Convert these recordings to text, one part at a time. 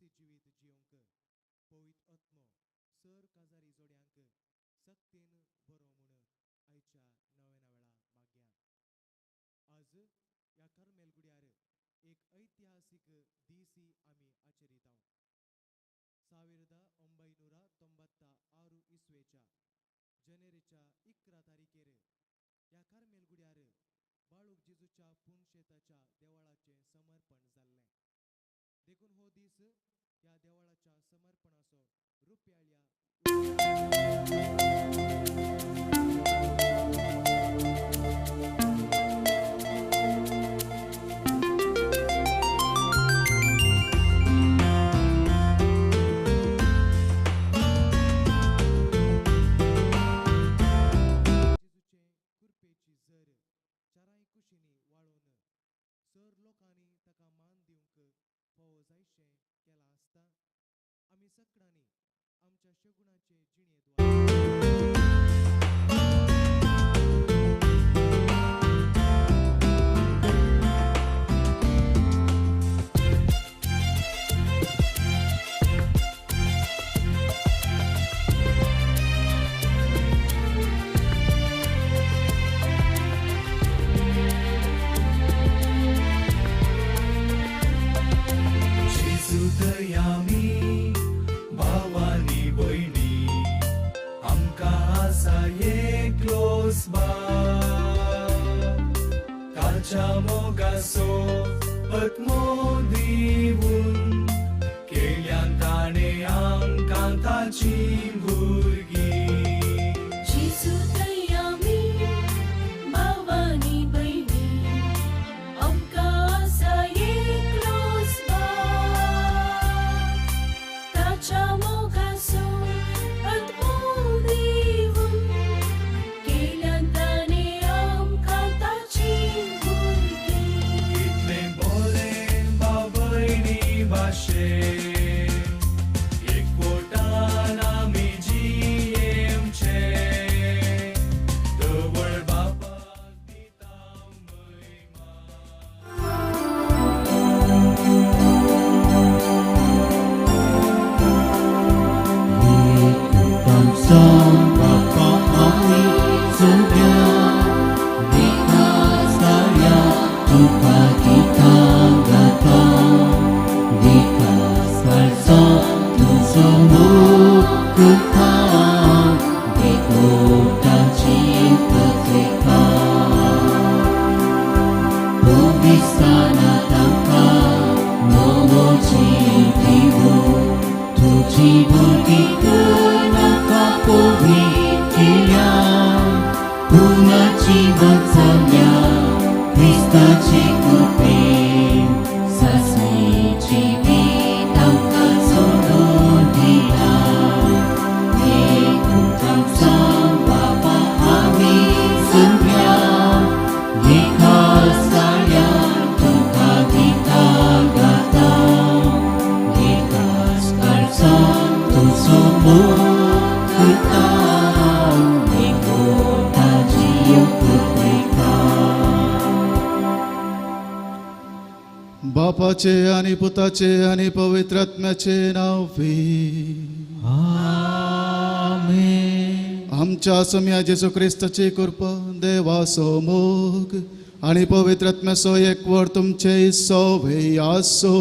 ख्रिस्ती जिवीत जिवंक पवित्र आत्मो सर काजारी जोड्यांक सक्तीन बरो म्हूण आयच्या नव्या वेळा माग्या आज ह्या कार्मेलगुड्यार एक ऐतिहासीक दीस आमी आचरितांव 1996 इस्वेच्या जानेवारीच्या 11 तारखेर ह्या कार्मेलगुड्यार बाळूक जेजूच्या पुनशेताच्या देवळाचे समर्पण जाल्लें देखून हो दीस ह्या देवळाच्या समर्पणाचो रुप्याळ्या कुरपेची झर चाराय कुशीनी वाळून सर लोकांनी ताका मान दिवंक फोव जायशें केला आसता आमी सगळ्यांनी आमच्या शगुणाचे बापाचे आणि पुताचे आणि पवित्र आत्म्याचे नावे आमेन. आमच्या सम्या जेसू ख्रिस्ताची कृपा देवाचो मोग आणि पवित्र आत्म्याचो एकवट तुमचे सोवे आसो.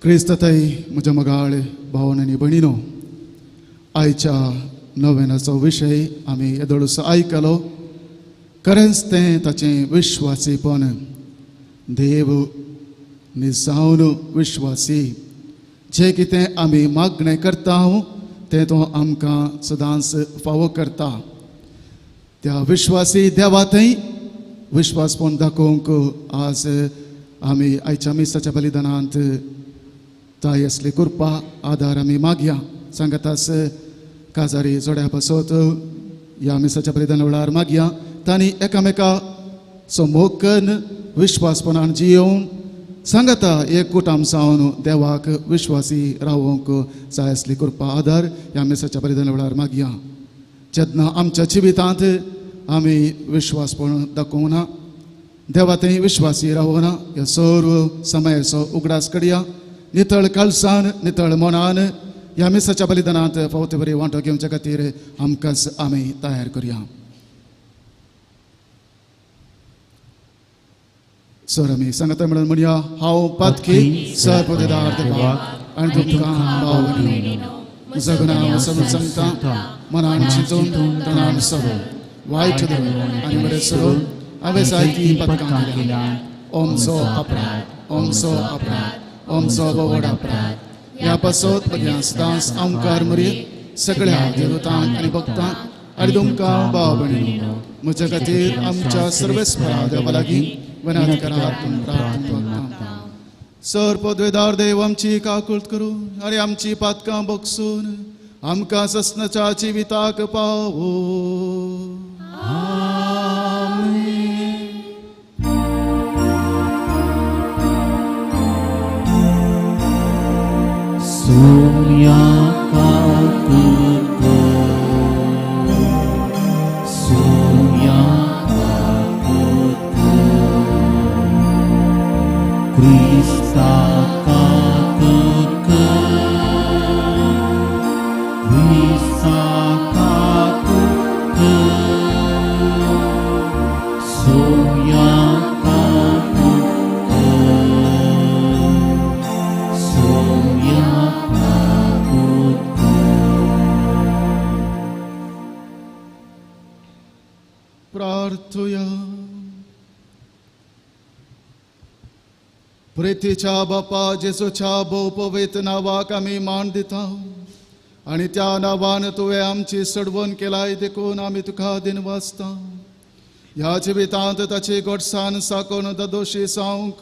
क्रिस्ताताई म्हज्या मोगाळ भावन आनी भयणीनो, आयच्या नोवेनाचो विशय आमी येदोळसो आयकलो. खरेंच तें ताचें विश्वासीपण. देव जावन विश्वासी जें कितें आमी मागणें करता तें तो आमकां सदांच फावो करता. त्या विश्वासी देवातय विश्वासपण दाखोवंक आज आमी आयच्या मिसाच्या बलिदानांत ताय असली कृपा आदार आमी मागया. सांगातास काजारी जोड्या पासत ह्या मिसाच्या बलिदाना वेळार मागया तांणी एकामेका मोग करून विश्वासपणान जियोवन सांगता एक कुटाम जावन देवाक विश्वासी रावोंक जाय असली कृपा आदार ह्या मिसाच्या बलिदाना वेळार मागया. जेन्ना आमच्या जिवितांत आमी विश्वासपण दाखोवना देवा ते विश्वासी रावना ह्या सर्व समयाचो उगडास करया नितळ काळसान नितळ मनान ह्या मिसाच्या बलिदानांत फावते बरी वांटो घेवच्या खातीर आमकांच आमी तयार करया. सर आमी सांगता म्हणून म्हणया हांव पातकी सरपदेदार देवाक आनी तुमकां भावनी जगना समज सांगता मनान चिंतून तनान सरून वायट धरून आनी बरें सरून हांवें सारकी पथकां केल्या. ओमचो अपराध ओमचो अपराध ओमचो बोवड अपराध ह्या पासत म्हज्या सदांच आमकार मरी सगळ्या देवतांक आनी भक्तांक आनी तुमकां भाव भयणीनो म्हज्या खातीर आमच्या सर्वेस्परा देवा लागीं विनंती करात प्रार्थना. सर पदवेदार देव आमची काकूळट करून आनी आमची पातकां बगसून आमकां ससनाच्या जिविताक पावो. Sonia kakuku, Sonia kakuku, Krista kakuku, Krista kakuku, Sonia kakuku, Sonia. प्रार्थूया. प्रितीच्या बापा जेजूच्या भोव पवित्र नावाक आमी मान दिता आनी त्या नांवान तुवें आमची सडवण केलाय देखून आमी तुका दिन वाचता. ह्या जिवितांत ताची घोडसाण साकोन दोशी जावंक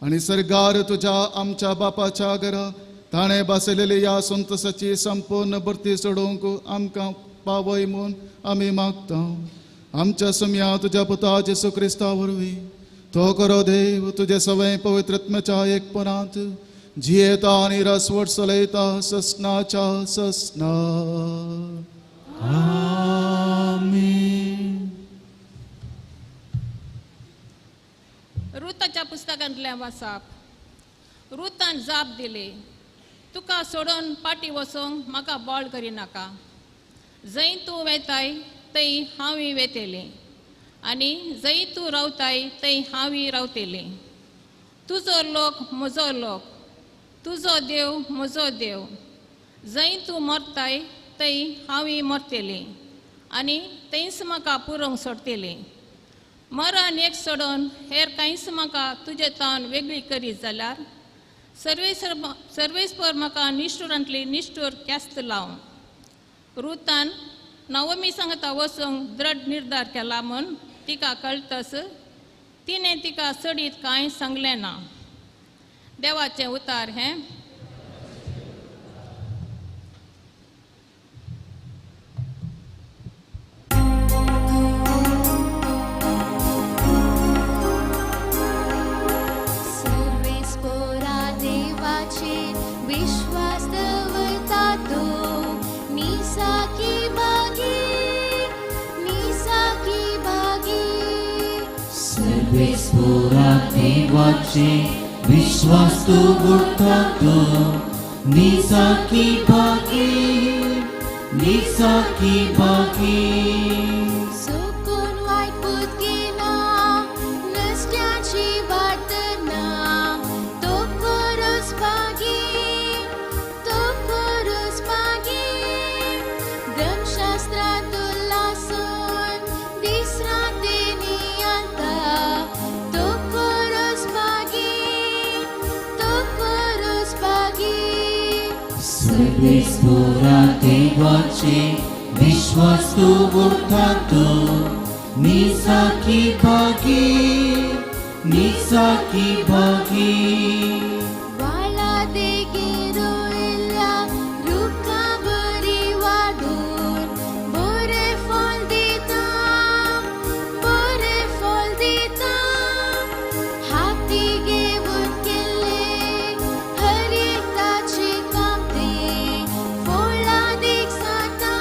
आनी सरगार तुज्या आमच्या बापाच्या घरा ताणें बसयलेली ह्या संतसाची संपूर्ण भरती सोडूंक आमकां पावय म्हूण आमी मागता. आमच्या सम्या तुज्या पुता जेसू क्रिस्ता वरवीं तो करो देव तुजे सवय पवित्रत्म्याच्या एकपणांत जियेता आनी रसवट चलयता ससनाच्या ससना. आमीन. रुताच्या पुस्तकांतल्या वाचप. रुतान जाप दिली, तुका सोडून पाटी वचोंक म्हाका बोळ करिनाका. जंय तूं वेताय थंय हांवूय वेतेलें आनी जंय तूं रावताय थंय हांवूय रावतेलें. तुजो लोक म्हजो लोक, तुजो देव म्हजो देव. जंय तूं मरताय थंय हांवूय मरतेलें आनी थंयच म्हाका पुरोवंक सोडतेलें. मरण एक सोडून हेर कांयच म्हाका तुजे तावन वेगळी करीत जाल्यार सर्वेस्पर म्हाका निश्ठुरांतली निश्ठूर क्यास्त लावं. रुतान नवमी सांगता वचूंक दृढ निर्धार केला म्हूण तिका कळटस तिणें तिका सडीत कांय सांगलें ना. देवाचें उतार हें. सर्वेस्परा देवाचेर विश्वास दवरता तूं निसाकी सर्वेस्परा देवाचे विश्वास तू बुडतातो निसाकी भागी. सुकून वायट बुद्दीना नसत्याची वार्तना तो करूस भागी धर्मशास्त्रात उल्हासून दिसरा तेनी आता तो करूस भागी. सर्वेस्परा देवाचे विश्वास तू बुडतातो निसाकी भागी. वाला देगिरोयल्या रुखा बरी वाडून बरे फळ दिता हाती घेवन केले हर एकदाची कामती फळादीक जाता.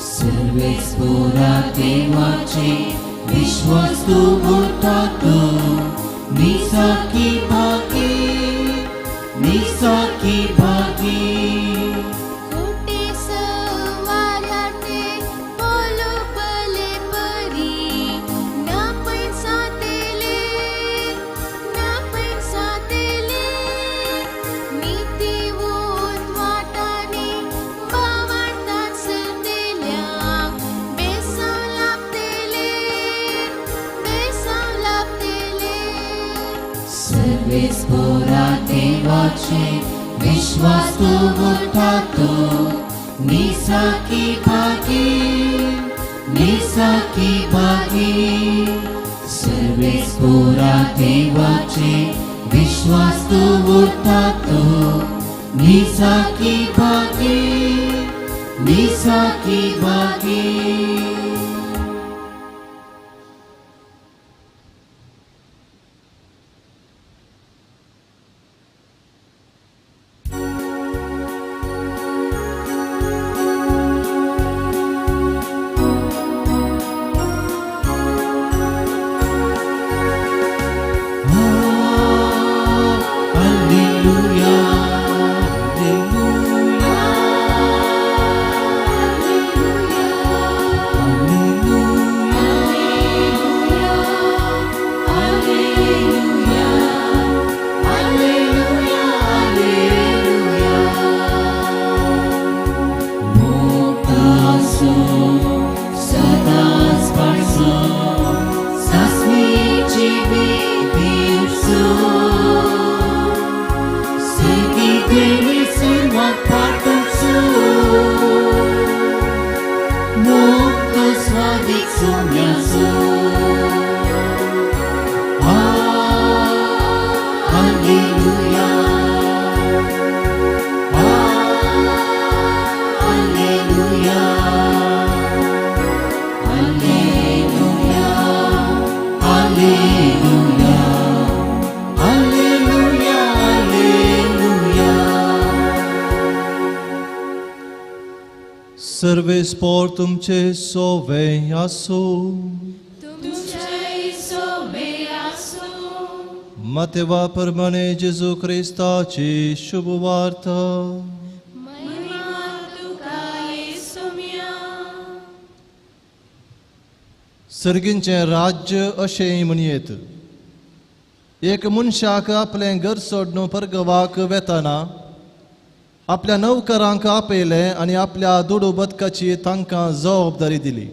सर्वेस्परा देवाचे विश्वासू उरता तू निसाकी भागी खोटे सवाऱ्याते बोलो भले परी ना पैसा तेले नीती वोत वाटाने बावाटात संदेल्या बेसाव लागतेले सर्वेस पोरा देवाचे विश्वासू उरता तू निसाकी भागी सर्वेस पोरा देवाचे विश्वासू उरता तू निसाकी भागी सर्वे स्पोर तुमचे सोवे आसो मतेवा परमाने जेजू क्रिस्ताची शुभवार्ता सर्गींचे राज्य अशें म्हणयेत एक मनशाक आपलें घर सोडून परगवाक वेताना आपल्या नौकरांक आपयले आनी आपल्या दुडू बदकाची तांकां जबाबदारी दिली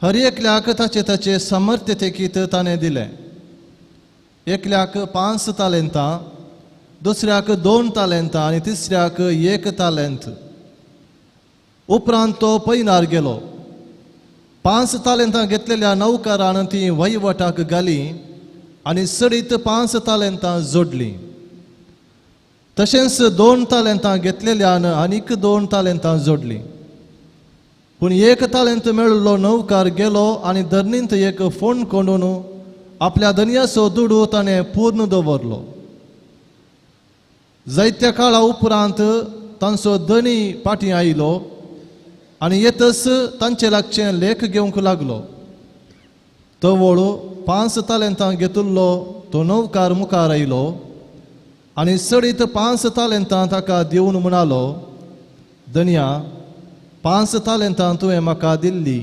हर एकल्याक ताचे ताचे सामर्थ्य तेकीत ताणें दिलें एकल्याक 5 तालेंतां दुसऱ्याक 2 तालेंतां आनी तिसऱ्याक 1 तालेंत उपरांत तो पैनार गेलो 5 तालेंतां घेतलेल्या नौकरान ती वहिवटाक घाली आनी सडीत 5 तालेंतां जोडली तशेंच 2 तालेंतां घेतलेल्यान आनीक 2 तालेंतां जोडली पूण 1 तालेंत मेळिल्लो नौकार गेलो आनी धरणींत एक फोंड कोंडून आपल्या धनयाचो दुडू ताणें पूर्ण दवरलो जायत्या काळा उपरांत तांचो धनी फाटीं आयलो आनी येतच तांचे लागचें लेख घेवंक लागलो तो वळू 5 तालेंतां घेतिल्लो तो नौकार मुखार आयलो आनी सडीत 5 तालेंतां ताका दिवन म्हणालो धन्या 5 तालेंतां तुवें म्हाका दिल्ली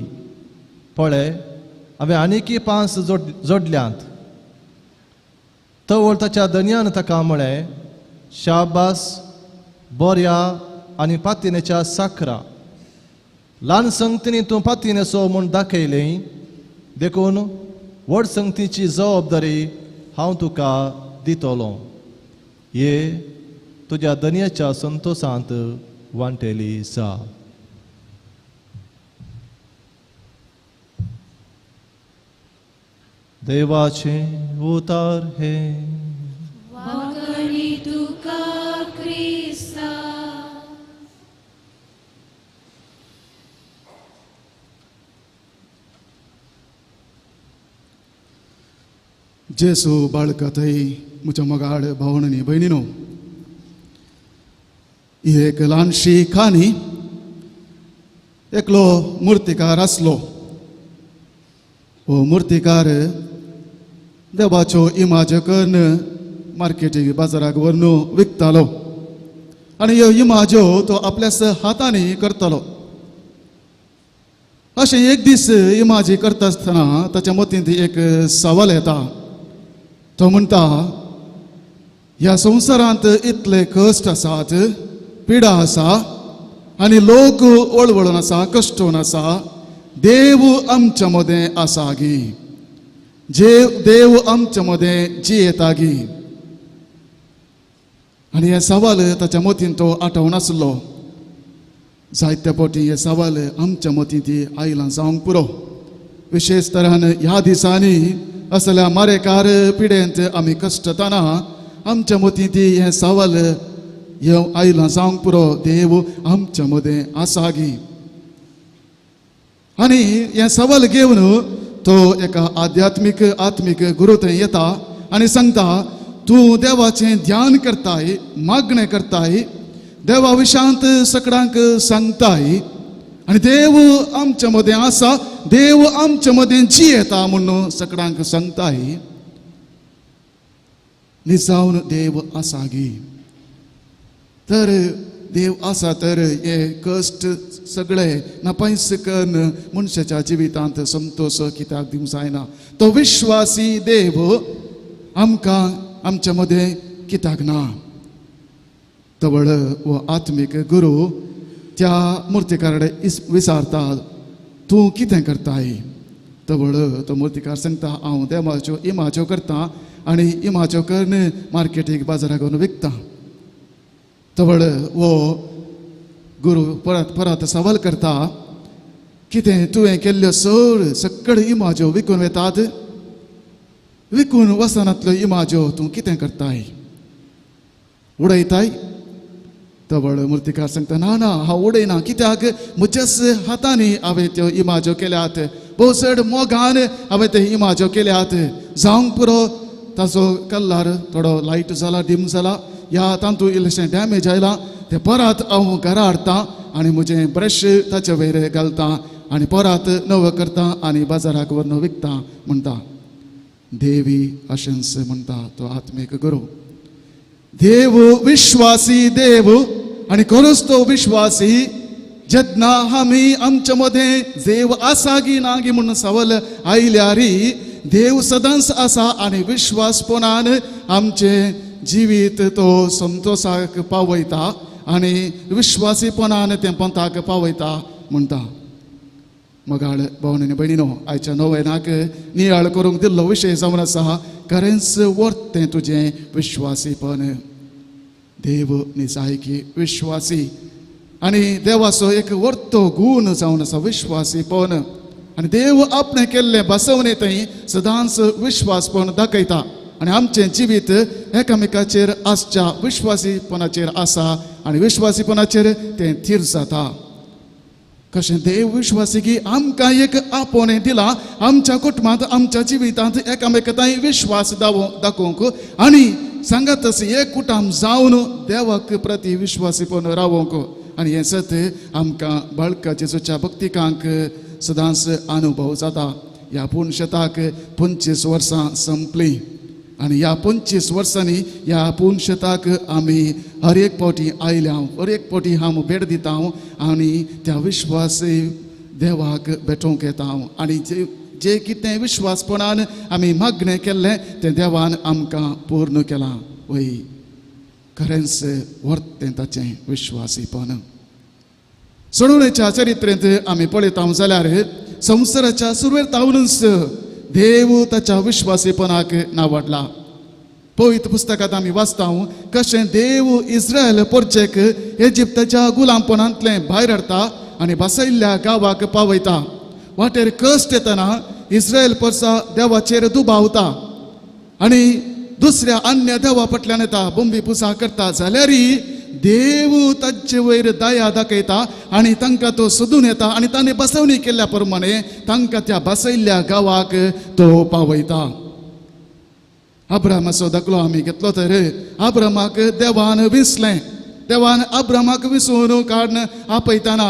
पळय हांवें आनीक 5 जोडल्यांत तो वळ ताच्या धन्यान ताका म्हळें शाबास बऱ्या आनी पातिनेच्या साखरा ल्हान संगतींनी तूं पातिनेचो म्हूण दाखयलें देखून व्हड संगतीची जबाबदारी हांव तुका दितलो ये तुज्या धन्याच्या संतोषांत वांटेली सा देवाचे उतार हे वाकणी तुका क्रिस्ता जेसू बाळका थंय म्हज्या मोगाड भावण आनी भयणीनो ही एक ल्हानशी काणी एकलो मुर्तीकार आसलो हो मुर्तीकार देवाच्यो इमाज्यो करून मार्केटीक बाजाराक व्हरून विकतालो आनी ह्यो इमाज्यो तो आपल्याच हातांनी करतालो. अशें एक दीस इमाजी करता आसतना ताच्या मतींत एक सवाल येता. तो म्हणटा, ह्या संवसारांत इतले कश्ट आसात, पिडा आसा आनी लोक वळवळून आसा, कश्टून आसा, देव आमच्या मदें आसा गी, देव आमच्या मदें जियेता गी. आनी हे सवाल ताच्या मतीन तो आठवून आसलो. जायत्या फावटी हे सवाल आमच्या मतींत आयलां जावंक पुरो. विशेश तरान ह्या दिसांनी असल्या मारेकार पिडेंत आमी कश्टताना आमच्या मतींत हे सवाल आयलां जावंक पुरो, देव आमच्या मदें आसा गी. आनी हे सवाल घेवन तो एका आत्मीक गुरू थंय येता आनी सांगता, तूं देवाचें ध्यान करताय, मागणें करताय, देवा विशांत सगळ्यांक सांगताय आनी देव आमच्या मदें आसा, देव आमच्या मदें जियेता म्हणून सगळ्यांक सांगताय. निजावन देव आसा गी. तर देव आसा तर हे कश्ट सगळे नापायस करून मनशाच्या जिवितांत संतोष कित्याक दिवंक जायना. तो विश्वासी देव आमकां आमच्या मदें कित्याक ना. तवळ वो आत्मीक गुरू त्या मुर्तीकार विचारता, तूं कितें करताय. तवळ तो मुर्तीकार सांगता, हांव देवाच्यो इमाज्यो करता आनी इमाज्यो करून मार्केटीक बाजाराक व्हरून विकता. तवळ वो गुरू परत सवाल करता, कितें तुवें केल्ल्यो सगळ्यो इमाज्यो विकून वेतात, विकून वसनांतल्यो इमाज्यो तूं कितें करताय, उडयताय. तवळ मुर्तीकार सांगता, ना ना, हांव उडयना, कित्याक म्हज्याच हातांनी हांवें त्यो इमाज्यो केल्यात, भोव चड मोगान हांवें त्यो इमाज्यो केल्यात. जावंक पुरो ताचो कल्लार थोडो लायट जाला, डिम जाला, ह्या तातूंत इल्लेशें डॅमेज आयलां, तें परत हांव घरा हाडटां आनी म्हजें ब्रश ताचे वयर घालतां आनी परत नवो करतां आनी बाजाराक व्हरून विकतां म्हणटा. देवी अशेंच म्हणटा तो आत्मीक गुरू. देव विश्वासी देव आनी खरोच तो विश्वासी. जेन्ना आमी आमच्या मदें देव आसा गी ना गी म्हणून सवाल आयल्यारी देव सदांच आसा आनी विश्वासपणान आमचें जिवीत तो संतोषाक पावयता आनी विश्वासीपणान तें पंथाक पावयता म्हणटा. मगाळ भावन आनी भयणीनो, आयच्या नोवेनाक नियाळ करूंक दिल्लो विशय जावन आसा, खरेंच वर्थ तें तुजें विश्वासीपण. देव निजायकी विश्वासी आनी देवाचो एक वर्तो गूण जावन आसा विश्वासीपण. आनी देव आपणें केल्लें बसवणे थंय सदांच विश्वासपण दाखयता आनी आमचें जिवीत एकामेकाचेर आसच्या विश्वासीपणाचेर आसा आनी विश्वासीपणाचेर तें थीर जाता. कशें देव विश्वासी की आमकां एक आपोवणें दिलां आमच्या कुटुंबांत, आमच्या जिवितांत एकामेकांताय विश्वास दाखोवंक आनी सांगातच एक कुटुंब जावन देवाक प्रती विश्वासीपण रावोवंक. आनी हें सत आमकां बाळका जेजूच्या भक्तिकांक सदांच अनुभव जाता. ह्या पुणशेताक 25 वर्सां संपलीं आनी ह्या 25 वर्सांनी ह्या पुणशेताक आमी हर एक फावटी आयल्या, हर एक फावटी हांव भेट दिता आनी त्या विश्वासी देवाक भेटोवंक येता आनी जे कितें विश्वासपणान आमी मागणें केल्लें तें देवान आमकां पूर्ण केलां. वय खरेंच वर्थ तें ताचें विश्वासीपण. सोडवणेच्या चरित्रेंत आमी पळयता जाल्यार संवसाराच्या सुरवेर तावनूच देव ताच्या विश्वासीपणाक नावाडला. पवित्र पुस्तकांत आमी वाचता कशें देव इस्रायल परचेक इजिप्ताच्या गुलामपणांतलें भायर हाडटा आनी बसयल्ल्या गांवाक पावयता. वाटेर कश्ट येतना इस्रायल परसा देवाचेर दुबावता आनी दुसऱ्या अन्य देवा फाटल्यान येता, बोंबी पुसा करता जाल्यारय देव ताचे वयर दया दाखयता आनी तांकां तो सोदून येता आनी ताणें बसवणी केल्ल्या प्रमाणे तांकां त्या बसयल्ल्या गांवाक तो पावयता. अब्रामाचो दाखलो आमी घेतलो तर अब्रामाक देवान विसलें. देवान अब्रामाक विसवून काडून आपयतना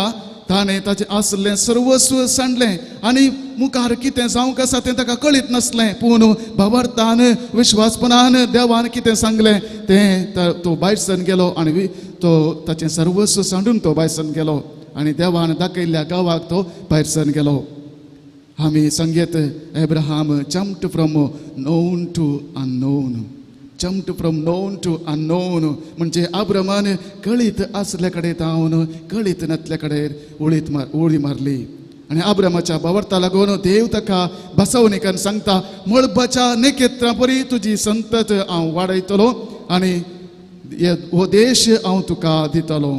ताणें ताचें आसलें सर्वस्व सांडलें आनी मुखार कितें जावंक आसा तें ताका कळीत नासलें, पूण भावार्थान विश्वासपणान देवान कितें सांगलें तें तो भायर सरून गेलो आनी तो ताचें सर्वस्व सांडून तो भायर सरून गेलो आनी देवान दाखयल्ल्या गांवाक तो भायर सरून गेलो. आमी सांगेत Abraham jumped from known to unknown, jumped from known to unknown म्हणजे अब्रामान कळीत आसले कडेन तावन कळीत नासले कडेन उडी मारली. आनी अब्रामाच्या भावार्थाक लागून देव ताका बसवणेकान सांगता, मळबाच्या नेकेत्रां परी तुजी संतत हांव वाडयतलो आनी हो देश हांव तुका दितलो.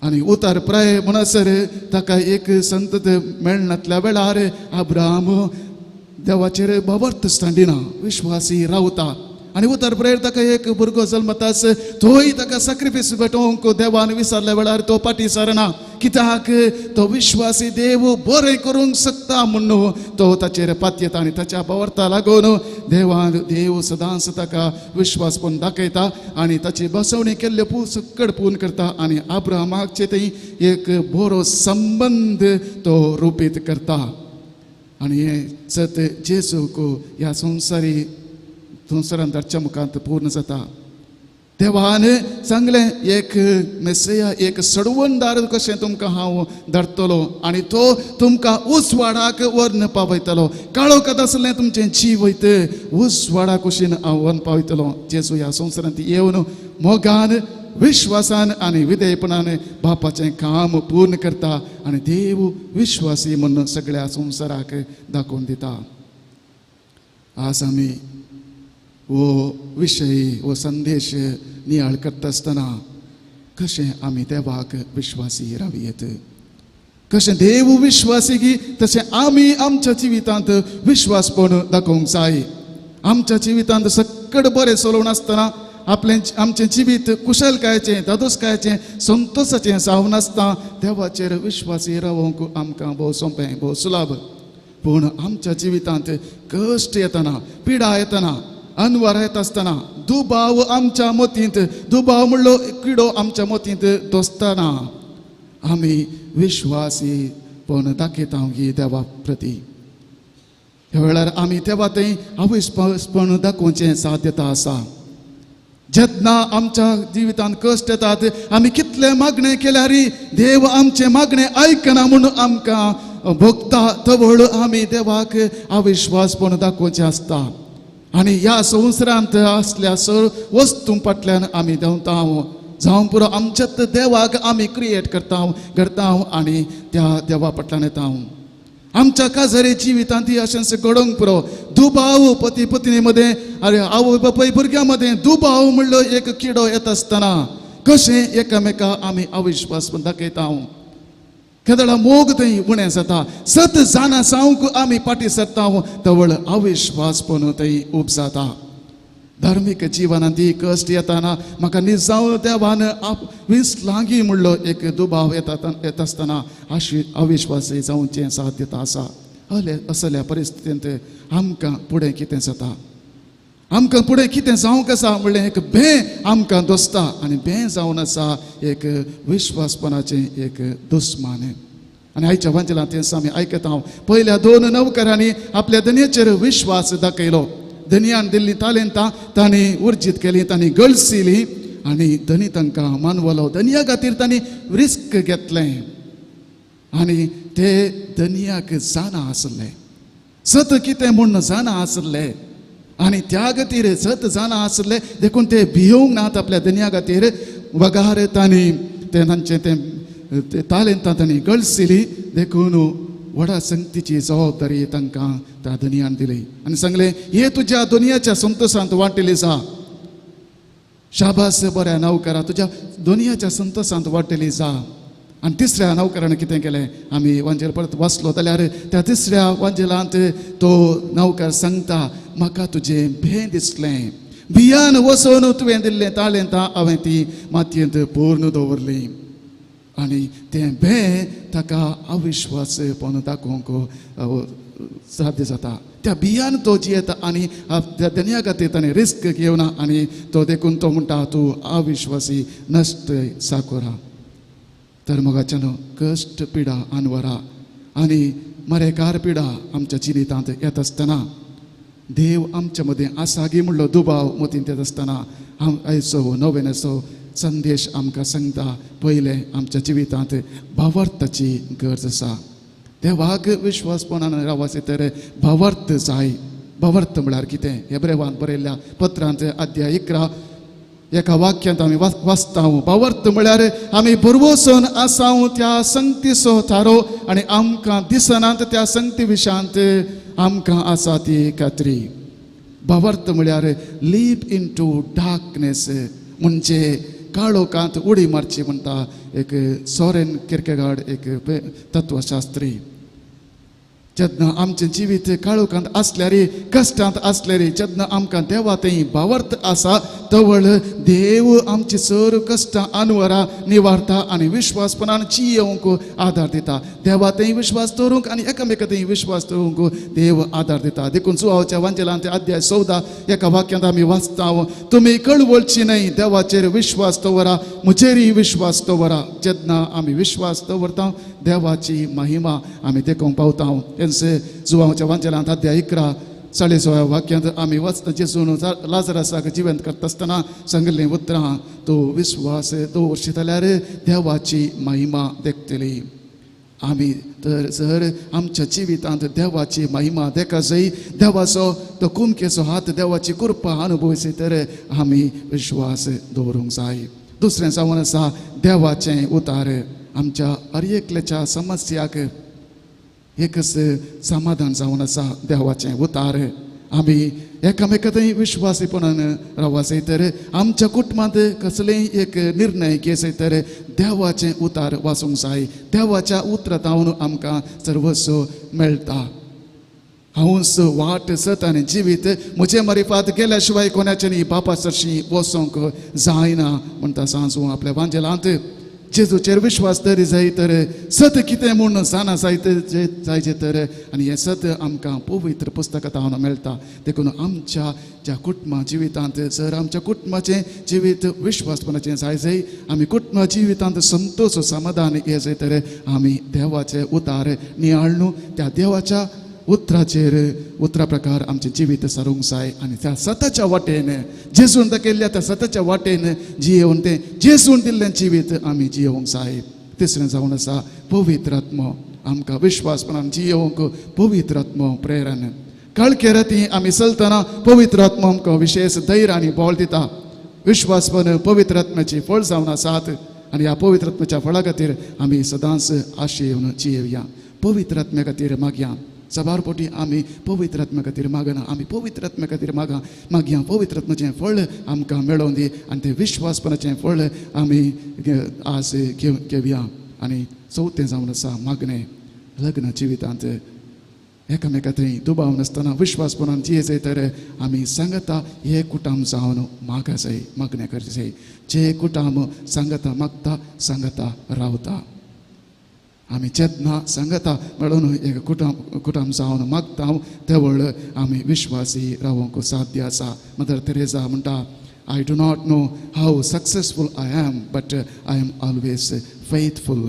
आनी उतार प्राय म्हणसर ताका एक संतत मेळनातल्या वेळार अब्राम देवाचेर भावार्थ सांडिना, विश्वासी रावता. आनी उतर प्रायर ताका एक भुरगो जल्मतास तोय ताका सॅक्रिफायस भेटोवंक देवान विचारल्या वेळार तो फाटी सरना, कित्याक तो विश्वासी देव बरें करूंक शकता म्हणून तो ताचेर पातयेता. आनी ताच्या भावार्थाक लागून देव सदांच ताका विश्वासपण दाखयता आनी ताची बसवणी केल्ले सकड पूर्ण करता आनी अब्रामाचे थंय एक बरो संबंद तो रुपीत करता. आनी हे सत जेजूक ह्या संवसारांत धाडच्या मुखांत पूर्ण जाता. देवान सांगलें एक मेस्सया, एक सडवणदार कशें तुमकां हांव धाडटलो आनी तो तुमकां उजवाडाक व्हरून पावयतलो. काळोखांत आसलें तुमचें जीव वयत उजवाडा कुशीन हांव व्हरून पावयतलो. जेजू ह्या संवसारांत येवन मोगान विश्वासान आनी विधेयपणान बापाचें काम पूर्ण करता आनी देव विश्वासी म्हणून सगळ्या संवसाराक दाखोवन दिता. आज आमी वो विशय वो संदेश नियाळ करता आसतना कशें आमी देवाक विश्वासी रावयेत, कशें देव विश्वासी की तशें आमी आमच्या जिवितांत विश्वासपण दाखोवंक जाय. आमच्या जिवितांत सकड बरें चलोवन आसतना आमचें जिवीत कुशलकायेचें दादोसकायेचें संतोशाचें जावन आसता देवाचेर विश्वासी रावंक आमकां भोव सोंपें भोव सुलभ. पूण आमच्या जिवितांत कश्ट येतना पिडा येतना अनवर येता आसतना दुबाव आमच्या मतींत दुबाव म्हणलो किडो आमच्या मतींत दोसतना आमी विश्वासीपण दाखयता ही देवा प्रती. ह्या वेळार आमी देवा थंय अविश्वासपण दाखोवचें साध्यता आसा. जेन्ना आमच्या जिवितांत कश्ट येतात आमी कितले मागणें केल्यार देव आमचें मागणें आयकना म्हणून आमकां भोगता तवळ आमी देवाक अविश्वासपण दाखोवचें आसता. आनी ह्या संवसारांत असल्या वस्तू फाटल्यान आमी देंवता जावं पुरो आमच्यात देवाक आमी क्रिएट करता आनी त्या देवा फाटल्यान येता. आमच्या काजरी जिवितांत अशेंच घडोवंक पुरो दुबाव पती पत्नी मदें अरे आवय बापाय भुरग्यां मदें दुबाव म्हणलो एक किडो येता आसतना कशें एकामेका आमी अविश्वास दाखयता. केदळा मोग थंय उणें जाता. सत जाणां जावंक आमी फाटी सरता तवळ अविश्वासपण थंय उब जाता. धार्मीक जिवनांत कश्ट येताना म्हाका निजावन देवान विसलांगी म्हणलो एक दुबाव येता आसतना अविश्वासी जावचें साध्यता आसा. असल्या परिस्थितींत आमकां फुडें कितें जाता, आमकां फुडें कितें जावंक आसा म्हणलें एक भें आमकां दोसता आनी भें जावन आसा एक विश्वासपणाचें एक दुस्मान. आनी आयच्या वांचलांत तें आमी आयकता पयल्या 2 नवकरांनी आपल्या धन्याचेर विश्वास दाखयलो. धन्यान दिल्लीं तालेंतां तांणी उर्जीत केलीं, तांणी गळसिलीं आनी धनी तांकां मानवलो. धन्या खातीर तांणी रिस्क घेतलें आनी ते धन्याक जाणा आसले सत कितें म्हूण जाणा आसले आनी त्या खातीर सत जाणा आसले देखून ते भियोंक नात आपल्या धन्या खातीर. वगार तांणी तांचें तें तालेंतां तांणी गळसिलीं देखून व्हडा संगतीची जबाबदारी तांकां त्या धन्यान दिली आनी सांगलें हे तुज्या दुनियाच्या संतोशांत वांटिली जा. शाबास बऱ्या नवकारा, तुज्या दुनियाच्या संतोशांत वांटिली जा. आनी तिसऱ्या नवकारान कितें केलें आमी वांजेल परत वाचलो जाल्यार त्या तिसऱ्या वांजेलांत तो नवकार सांगता म्हाका तुजें भें दिसलें, भियान वचोन तुवें दिल्लें तालेंतां हांवें ती मातयेंत पूर्ण दवरलीं. आनी तें भें ताका अविश्वासपण दाखोवंक साध्य जाता. त्या भियान तो जियेता आनी त्या धन्या खातीर ताणें रिस्क घेवना आनी तो देखून तो म्हणटा तूं अविश्वासी नश्ट साकोरा. तर मोगाच्यान कश्ट पिडा अनवरा आनी मरेकार पिडा आमच्या जिवितांत येत आसतना देव आमच्या मदें आसा गी म्हणलो दुबाव मतींत येत आसतना आयचो नवेनाचो संदेश आमकां सांगता पयलें आमच्या जिवितांत भावार्थाची गरज आसा देवाक विश्वासपणान रावचे तर भावार्थ जाय भावार्थ म्हळ्यार कितें हेब्रेवांत बरयल्ल्या पत्रांत अध्याय 11 एका वाक्यांत आमी वाचता भावार्थ म्हळ्यार आमी बरवसून आसाव त्या संगतीचो थारो आनी आमकां दिसनात त्या संगती विशांत आमकां आसा ती खात्री भावार्थ म्हळ्यार लीप इन टू डार्कनेस म्हणजे काळोखांत उडी मारची म्हणटा एक सोरेन किर्केगार्ड एक तत्वशास्त्री जेन्ना आमचें जिवीत काळोखांत आसल्यार कश्टांत आसल्यार जेन्ना आमकां देवा थंय भावार्थ आसा तवळ देव आमची सर कश्टां अनवरां निवारता आनी विश्वासपणान जियोवंक आदार दिता देवा थंय विश्वास दवरूंक आनी एकामेका थंय विश्वास दवरूंक देव आदार दिता देखून सुवाच्या वांजेलांत अध्याय 14 एका वाक्यांत आमी वाचता तुमी कळवळची न्हय देवाचेर विश्वास दवरा म्हजेरय विश्वास दवरा जेन्ना आमी विश्वास दवरता देवाची महिमा आमी देखूंक पावता जुवांच्या वांजेलांत अध्याय 11 40 वाक्यांत आमी वाचता जेजून लाजरासाक जिवंत करता आसतना सांगिल्लीं उतरां तो विश्वास दवरशी जाल्यार देवाची महिमा देखतली आमी तर जर आमच्या जिवितांत देवाची महिमा देखा जाय देवाचो तो कुमकेचो हात देवाची कृपा अनुभवची तर आमी विश्वास दवरूंक जाय दुसरें जावन आसा देवाचें उतार आमच्या हर एकल्याच्या समस्याक एकच समाधान जावन आसा देवाचें उतार आमी एकामेका थंय विश्वासीपणान रावचे तर आमच्या कुटुंबांत कसलेय एक निर्णय घेवचे तर देवाचें उतार वाचूंक जाय देवाच्या उतरांतावन आमकां सर्वस्व मेळटा हांवूच वाट सत आनी जिवीत म्हजे मारिफात गेल्या शिवाय कोणाचे न्ही बापा सरशी वचोंक जायना म्हणटा सांजू आपल्या वांजेलांत जेजूचेर विश्वास तरी जाय तर सत कितें म्हूण जाणा जायचे तर आनी हें सत आमकां पवित्र पुस्तकांत मेळटा देखून आमच्या ज्या कुटुंबा जिवितांत जर आमच्या कुटुंबाचें जिवीत विश्वासपणाचें जाय आमी कुटुंबा जिवितांत संतोश समाधान हें जाय तर आमी देवाचे उतार नियाळून त्या देवाच्या उतरा प्रकार आमचें जिवीत सारूंक जाय आनी त्या सताच्या वाटेन जेजून दाखयल्ल्या त्या सताच्या वाटेन जियोवन तें जेजून दिल्लें जिवीत आमी जियोवंक जाय तिसरें जावन आसा पवित्र आत्मो आमकां विश्वासपणान जियोवंक पवित्र आत्मो प्रेरण काळखे राती आमी चलतना पवित्र आत्मो आमकां विशेष धैर्य आनी बळ दिता विश्वासपण पवित्र आत्म्याची फळ जावन आसात आनी ह्या पवित्र आत्म्याच्या फळा खातीर आमी सदांच आशेवन जियेवया पवित्र आत्म्या खातीर मागया सबारपोटी आमी पवित्र आत्म्या खातीर मागना आमी पवित्र आत्म्या खातीर मागया पवित्र आत्म्याचें फळ आमकां मेळोवन दी आनी तें विश्वासपणाचें फळ आमी आज घेवया आनी चवथें जावन आसा मागणें लग्न जिवितांत एकामेका थंय दुबाव नासतना विश्वासपणान जियेचे तर आमी सांगता हे कुटाम जावन मागा जाय मागणें करचें जाय जे कुटाम सांगता मागता सांगता रावता आमी जेन्ना सांगता मेळून एक कुटाम जावन मागता तेवळ आमी विश्वासी रावंक साध्य आसा मदर तेरेसा म्हणटा I do not know how successful I am, but I am always faithful.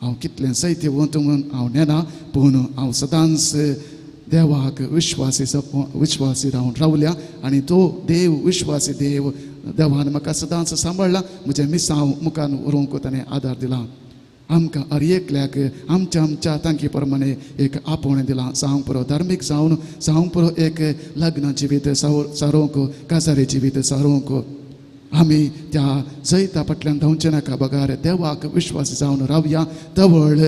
हांव कितलें सैत्यवंत म्हणून हांव नेना पूण हांव सदांच देवाक विश्वासी रावन रावल्या आनी तो देव विश्वासी देव देवान म्हाका सदांच सांबाळ्ळा म्हजें मिसांव मुखार व्हरूंक ताणें आदार दिला आमकां हर एकल्याक आमच्या तांकी प्रमाणे एक आपोवणें दिलां जावंक पुरो धार्मीक जावंक पुरो एक लग्न जिवीत सारोवंक काजारी जिवीत सारोवंक आमी त्या जैता फाटल्यान धांवचे नाका बगार देवाक विश्वासी जावन रावया तवळ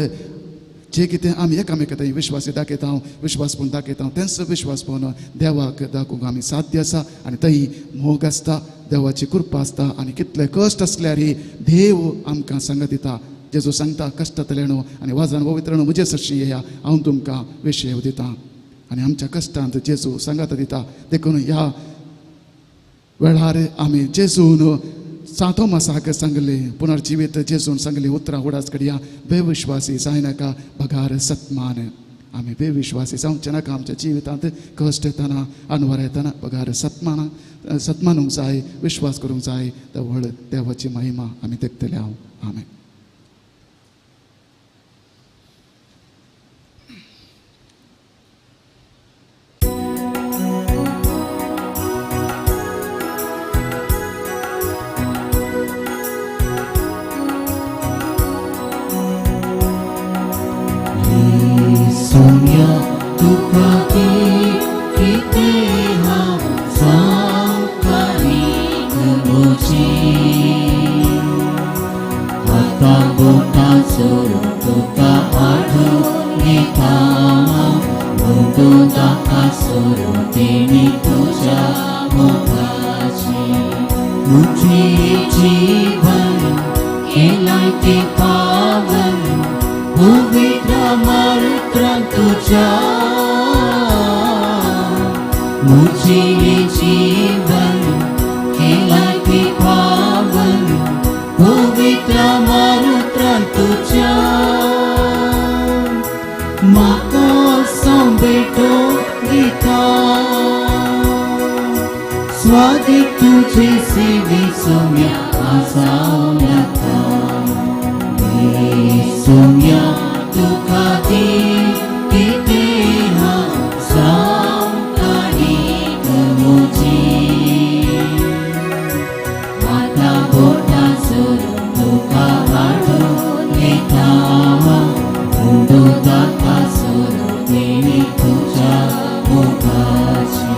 जे कितें आमी एकामेका थंय विश्वासी दाखयता विश्वासपण दाखयता तेंच विश्वासपण देवाक दाखोवंक आमी साध्य आसा आनी थंय मोग आसता देवाची कृपा आसता आनी कितले कश्ट आसल्यारय देव आमकां संगत दिता जेजू सांगता कश्टांतले न्हू आनी वाजान पवित्र न्हू म्हजे सरशी येया हांव तुमकां विशय दिता आनी आमच्या कश्टांत जेजू सांगात दिता देखून ह्या वेळार आमी जेजून सांतोमासाक सांगलें पुनर्जिवीत जेजून सांगली उतरां उडाच काडया बेविश्वासी जायनाका बगार सत्मान आमी बेविश्वासी जावचे नाका आमच्या जिवितांत कश्ट येताना अनवर येताना बगार सत्मानूंक जाय विश्वास करूंक जाय व्हड देवाची महिमा आमी देखतले हांव आमेन दुःखाची किती हांव सांगतानी तुमची हाता बोटा सोडून तुका आठवून घेता मुंडू ताका सोडून तेणी तुझ्या मोगाची तुझी जीवन केलाय ते पावन पवित्र मारुत्रान तुझ्या मुझे जीवन केलाय ते पावन पवित्र मारुत्रान तुझ्या म्हाका सांबेटो दिता स्वादी तुझे सेवेचो म्या आसाव येता सोम्या तुका किती हांव सांगतानी तुमची हाता बोटा सोडून तुका वाडून घेता मुंडू ताका सोडून तेणी तुझ्या मोगाची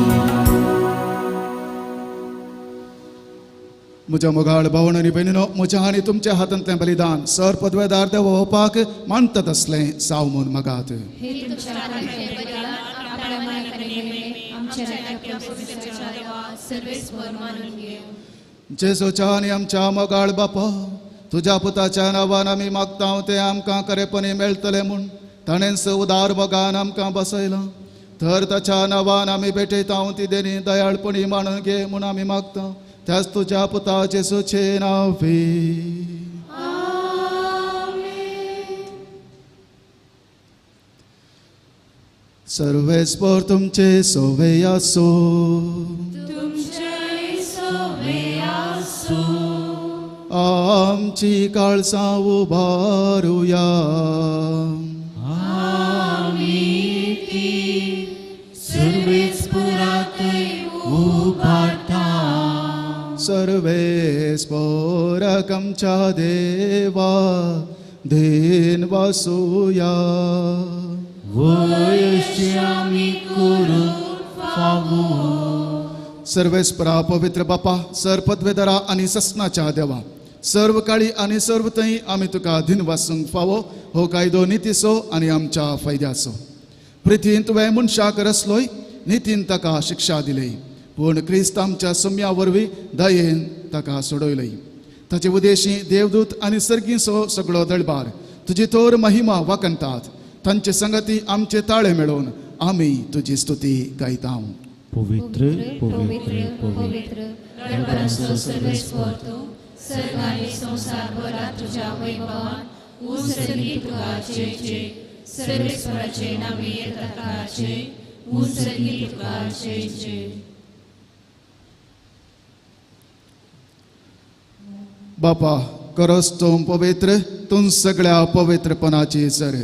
म्हज्या मोगाळ भावण आनी भयणीनो, म्हज्या आनी तुमच्या हातांतलें बलिदान सर पदवेदार देव होवपाक मानता तसलें सावमून मागात. हे तुमच्या हातांतलें बलिदान आपल्या मनाकडे घेणे आमच्या रक्ताच्या पवित्रतेच्या देवा सर्वेस्वर मानून घेव. जेजूच्या आनी आमच्या मोगाळ बापा, तुज्या पुताच्या नांवान आमी मागता तें आमकां खरेपणी मेळटलें म्हूण ताणें उदार मोगान आमकां बसयलां. तर ताच्या नांवान आमी भेटयता ती देणी दयाळपणी मानून घे म्हूण आमी मागता. त्याच तुझ्या पुता जेजूचे नांवे. सर्वेस्पर तुमचे सोवे आसो. आमची काळसां उबारुया. सर्वेस्पर आमच्या देवा देन वासुया. सर्वेस्परा पवित्र बापा, सर पदवेदारा आनी ससनाच्या देवा, सर्व काळी आनी सर्व थंय आमी तुका दिन वासूंक फावो हो कायदो नितीसो आनी आमच्या फायद्याचो. प्रितीन तुवें मनशाक रचलोय, नितीन ताका शिक्षा दिली, पूण क्रिस्त आमच्या सम्या वरवीं दयेन ताका सोडयलय. ताचे उदेशी देवदूत आनी सर्गीचो सगळो दळबार तुजी तोर महिमा वाकणटात. तांचे संगती आमचे ताळे मेळोवन आमी तुजी स्तुती गायता. पवित्र पवित्र पवित्र दळबाराचो सर्वेस्वर तूं, सर्ग आनी संसार भरा तुज्या वैभवान उसळली तुका जय जय. सर्वेस्वराचे नावे येता जय, उसळली तुका जय जय. बापा, करस तूं पवित्र, तूं सगळ्या पवित्रपणाची सर.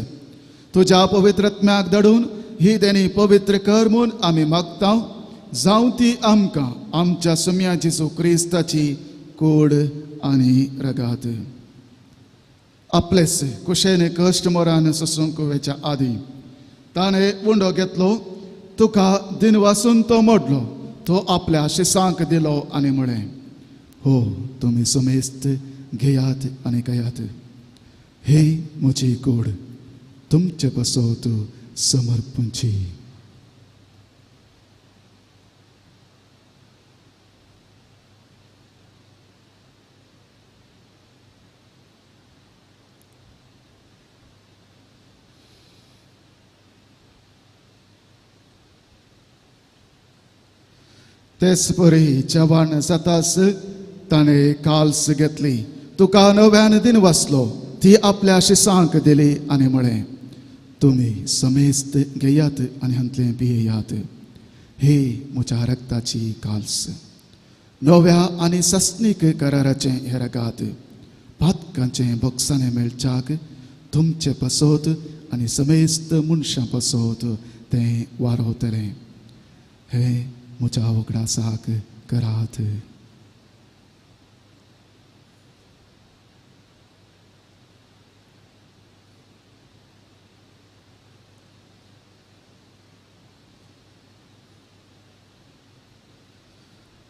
तुज्या पवित्रत्म्याक दडून ही देणी पवित्र कर म्हूण आमी मागता. जावं ती आमकां आमच्या सम्या जेजू क्रिस्ताची कूड आनी रगात. आपलेच कुशेने कश्ट मोरान सोसूंक वेच्या आदी ताणें उंडो घेतलो. तुका दिन वासून तो मोडलो, तो आपल्या शिसांक दिलो आनी म्हळें, हो तुमी समेस्त घेयात आनी कयात. हे म्हजी कूड तुमचे बसोत समर्पणची. तेच परी जेवण जाताच ताणें काल्स घेतली, तुका नव्यान दिन वाचलो, ती आपल्या शिसांक दिली आनी म्हळें, तुमी समेस्त घेयात आनी हांतलें पियेयात. हे म्हज्या रक्ताची काल्स, नव्या आनी सस्नीक कराराचें हें रगात. पातकांचें बोगसाणें मेळच्याक तुमचें पसोत आनी समेस्त मनशां पसोत तें वारोतलें. हे म्हज्या वगडासाक करात.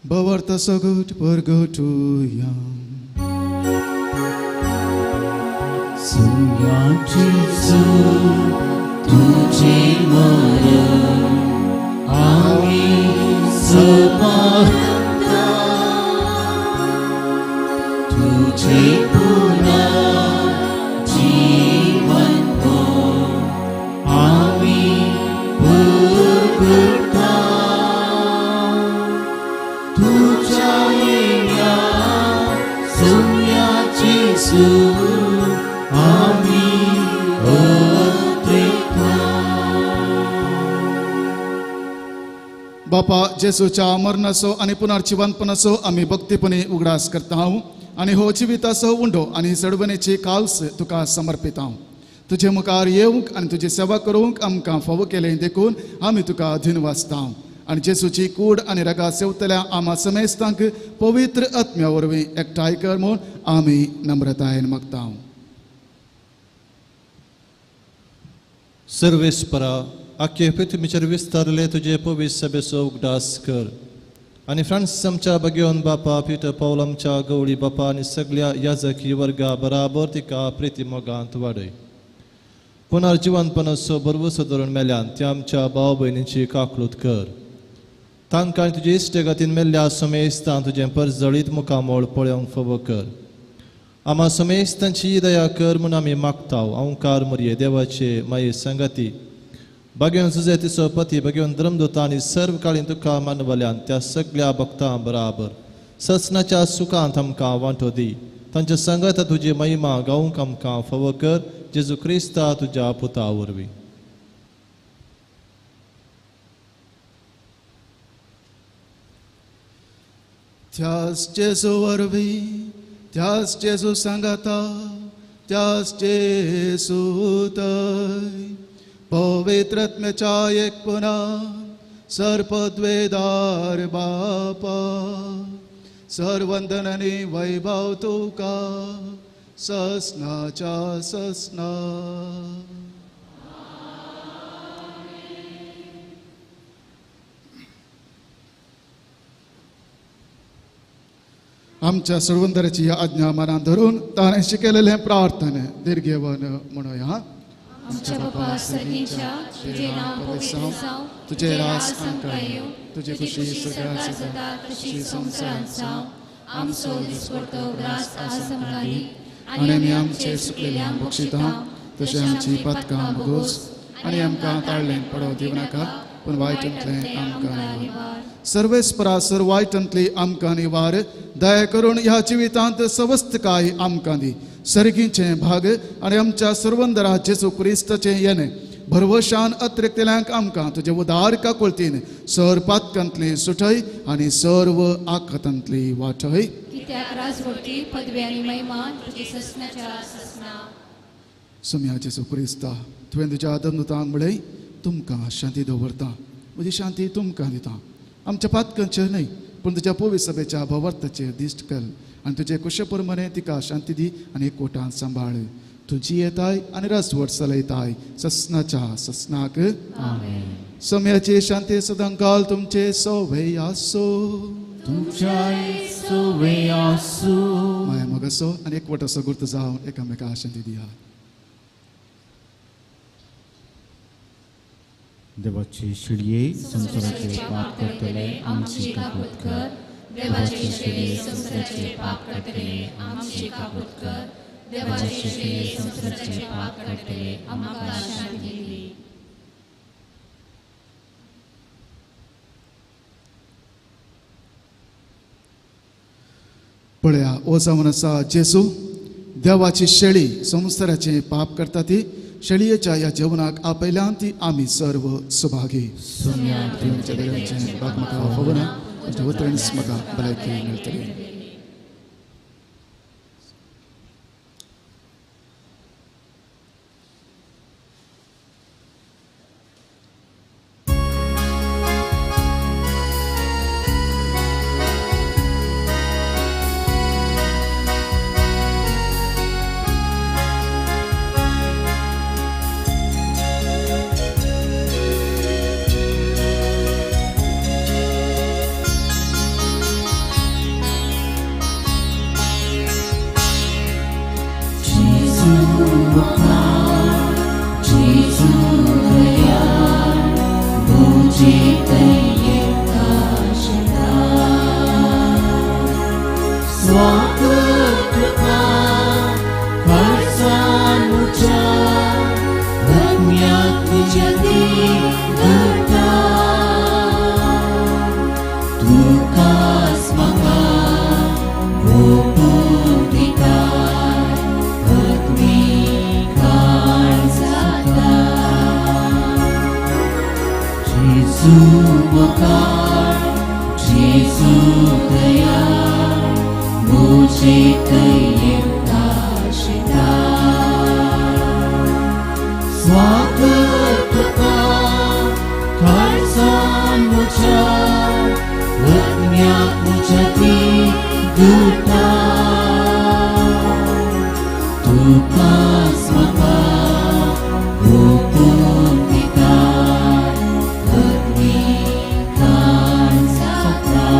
Bawarta sagut pergotuya. Sumyachi su tujhe mara ami samahta tujhe puna जीवन को आमी पुरता तुझा येया सुम्याची सु आमी अत्रिता बापा जेसूच्या मरणाचो आणि पुनर्जीवनपणाचो आम्ही भक्तीपणे उगडास करता हांव आणि हो जिविताचो उंडो आणि सडवणेची काल्स तुका समर्पित हांव तुझे मुखार येवंक आणि तुजी सेवा करूंक आमकां फावो केलें देखून आमी तुका दिनवासता आणि जेसूची कूड आणि रगा सेवतल्या आमा समेस्तांक पवित्र आत्म्या वरवीं एकठांय कर म्हूण आमी नम्रतायेन मागता सर्वेस्परा आख्खे पृथ्वीचेर विस्तारले तुजे पवित्र सभेचो उगडास कर आणि फ्रांस आमच्या बगेवन बापा पिटर पौल आमच्या गवळी बापा आणि सगळ्या याजकी वर्गा बराबर तिका प्रिती मोगांत वाडय पुनर्जीवनपणाचो बरवसो धरून मेल्यान त्या आमच्या भाव भयणींची काकलूत कर तांकां तुजे इश्टगतीन मेल्ल्या समेस्तां तुजें परजळीत मुखामोळ पळोवंक फावो कर आमा समेस्तांची दया कर म्हूण आमी मागताव अवकार मरये देवाचे माये संगती भगवान तुझे तिचो पती भगवान धर्मदूता आनी सर्व काळीन तुका मानवल्यान त्या सगळ्या भक्तां बराबर ससनाच्या सुखांत आमकां वांटो दी तांच्या संगत तुजी महिमा गावंक आमकां फावो कर जेजू क्रिस्ता तुज्या पुता वरवीं त्याच जेजू वरवीं त्याच जेजू सांगाता त्याच जेजू थंय पवित्रात्म्याच्या एकपणा सर्पद्वेदार बापा सर्वंदन आनी वैभव तुका ससनाच्या ससना आमच्या सर्वंदराची आज्ञा मनात धरून ताणें शिकयलेलें प्रार्थना दीर्घेवन म्हणूया आमच्या बापा सर्गीच्या तुझे नाव पवित्र जावं तुझे रास आमकां येवं तुझे खुशी सगळ्या सदा तशी संवसारांत जावं आमचो दिसपडटो ग्रास आज आमकां दी आनी आमी आमचे सुकलेल्या बक्षिता तशें आमची पातकां भोगोस आनी आमकां ताळलें पडो दिवं नाका पूण वायटांतलें आमकां निवार सर्वेस्परा सर्व वायटांतली आमकां निवार दया करून ह्या जिवितांत सवस्थकाय आमकां दी सर्गीचे भाग आणि आमच्या सर्वंदरा जेजू क्रिस्ताचें येणे भरवशान अत्रेक्तेल्यांक आमकां तुजे उदार काकुळतीन सर पातकांतली सुटय आनी सर्व आखतांतली वाटय कित्याक राजवटी पदवी आनी महिमा तुजी ससनाच्या ससना सुम्या जेजू क्रिस्ता तुवें तुज्या धर्मदूतांक म्हळें तुमकां शांती दवरता म्हजी शांती तुमकां दिता आमच्या पातकांचेर न्हय पूण तुज्या पवित्र सभेच्या भवार्थाचेर दिश्ट कर आनी तुजे कुशे प्रमाणे तिका शांती दी आनी एकवटान सांबाळ तुजी येताय आनी रसवट चलयताय ससनाच्या ससनाक सम्याची शांती सदांकाल तुमचे सवय आसो तुझाय सोवे आसू माया मोग असो आनी एकवट असो गुर्त जावन एकामेकाक शांती दिया देवाचे शिडये संसाराचे पाप करतले आमची काकूत कर देवाचे शिडये संसाराचे पाप करतले आमची काकूत कर देवाचे शिडये संसाराचे पाप करतले आमकां शांती दी पळया ओ जावन आसा जेजू देवाची शेळी संसाराचे पाप करता ती शेळयेच्या ह्या जेवणाक आपयल्यान ती आमी सर्व सुभागी तुमच्या देवाचें बाग म्हाका फवना तुज्या वतरेनच म्हाका भलायकी मेळटली मुझे कहिए काशता स्वागत का फरसान मुझा धन्यात जदी घटा तू कास मका वो पूर्णिका भक्ति काल जाता Jesu मकार Jesu दया मुझे कहिए काशता स्वागत का फरसान मुझा धन्यात मुझती घटा तू कास मका वो पूर्णिका भक्ति काल जाता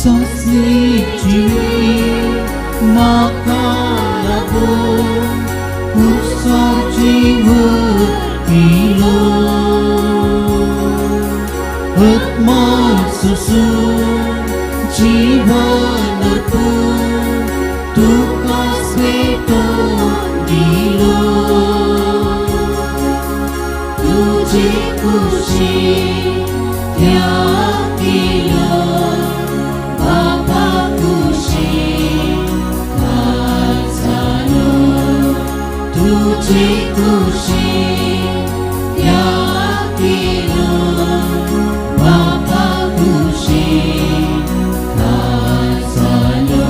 Sasnichiwi makalabo kusarjiwa ilo Atman susu jivanarpu tukas veto dilo Tujhe kushi त्यागिलो बाबा तुझे खासालो तुझे खुशी त्यागिलो बाबा तुझे खासालो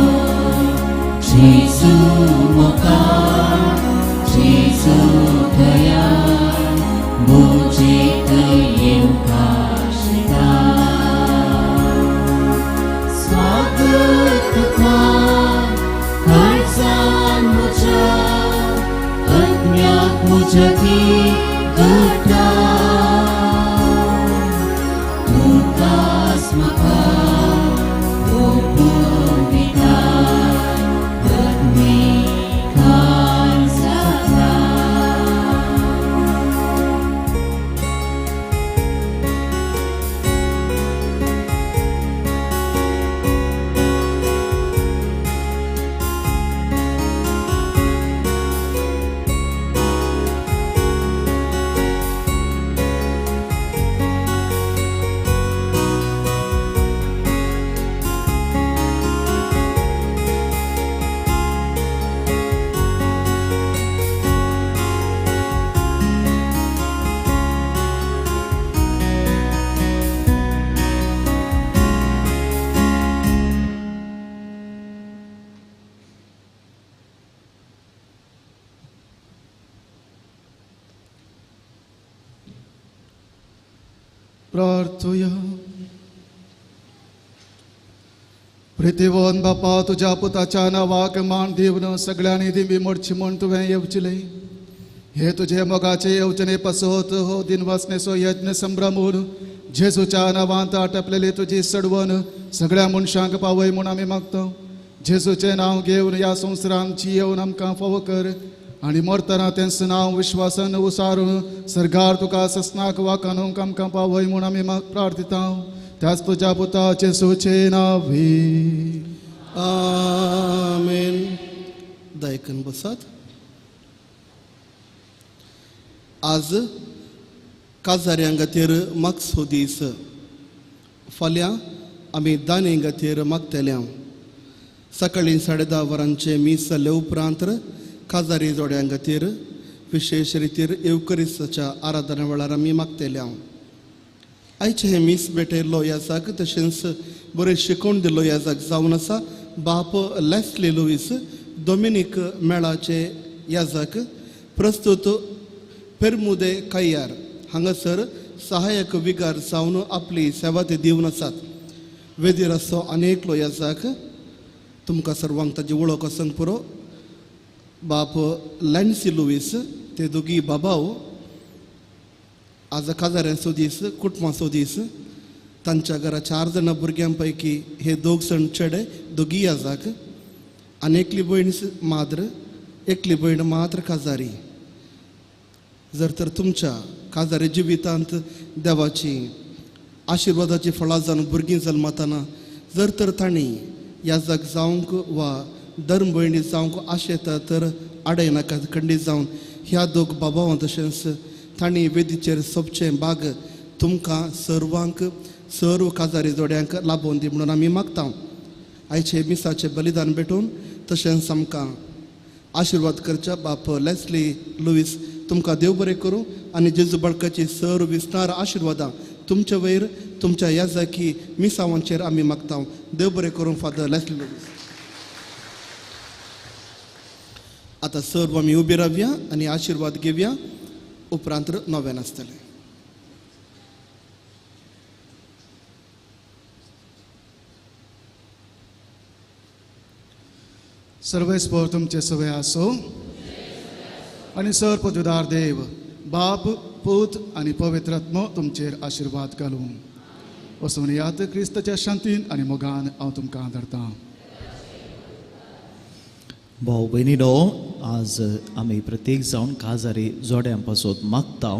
जेसु मकार जेसु दया मुझे कहिए काशता स्वागत का फरसान मुझा अज्ञात मुझती घटा तू कास मका वो पूर्णिका भक्ति काल जाता प्रार्थूया प्रितीवन बापा तुझ्या पुताच्या नावाक मान दिवन सगळ्यांनी दिवी मोडची म्हूण तुवें येवचिले हे तुझे मोगाचे येवचणे पासत हो दिनवासनेचो यज्ञ संभ्रमून जेजूच्या नांवांत आटपलेली तुजी सडवण सगळ्या मनशांक पावय म्हूण आमी मागता जेजूचे नांव घेवन ह्या संवसारांत येवन आमकां फावो कर आनी मरतना तेंच नांव विश्वासान उसारून सरगार तुका ससनाक वाकानूंक आमकां पावय म्हूण आमी प्रार्थिता त्याच तुज्या पुता जेजूचे नांवी आमेन दायकन बसात आज काजाऱ्यां खातीर मागसो दीस फाल्यां आमी दाने खातीर मागतल्या सकाळीं 10:30 वरांचे मीस जाले उपरांत काजारी जोड्यां खातीर विशेष रितीर एवकरिस्ताच्या आराधना वेळार आमी मागतल्या आयचे हे मीस भेटयल्लो याजाक तशेंच बरें शिकोवन दिल्लो याजाक जावन आसा बाप लेस्ली लुईस डॉमिनिक मेळाचे याजाक प्रस्तुत पेरमुदे कैयार हांगासर सहाय्यक विगार जावन आपली सेवा ते दिवन आसात. वेदीर असो अनेक लो याजाक तुमकां सर्वांक ताची वळख सांग पुरो. बाप लॅन्सी लुईस ते दोगी बाबाव आज काजाऱ्यांचो दीस कुटुंबाचो दीस. तांच्या घरा 4 जाणां भुरग्यां पैकी हे 2 जाण चेडे दोगी याजाक आनी एकली भयण माद्र एकली भयण मात्र काजारी. जर तर तुमच्या काजारी जिवितांत देवाची आशिर्वादाची फळां जावन भुरगीं जल्मताना जर तर तांणी याजाक जावंक वा धर्म भयणी जावंक आशेता तर आडयनाका खंडीत जावन ह्या 2 बाबावां तशेंच तांणी वेदीचेर सोबचें भाग तुमकां सर्वांक सर्व काजारी जोड्यांक लाभोवन दी म्हणून आमी मागता. आयचे मिसाचें बलिदान भेटून तशेंच आमकां आशिर्वाद करच्या बाप लेस्ली लुईस तुमकां देव बरें करूं आनी जेजू बाळकाची सर्व विस्तार आशिर्वादां तुमच्या वयर तुमच्या याजाकी मिसावांचेर आमी मागता. देव बरें करूं फादर लेस्ली लुईस. आतां सर्व आमी उबी रावया आनी आशिर्वाद घेवया. उपरांत नव्यान आसतलें. सर्वेस्पर तुमचे सवय आसो आनी सर पदवीदार देव बाप पूत आनी पवित्र आत्मो तुमचेर आशिर्वाद घालूं. वचून यात क्रिस्ताच्या शांतीन आनी मोगान हांव तुमकां धरतां. भाऊ भयणीनो, आज आमी प्रत्येक जावन काजारी जोड्यां पासून मागता.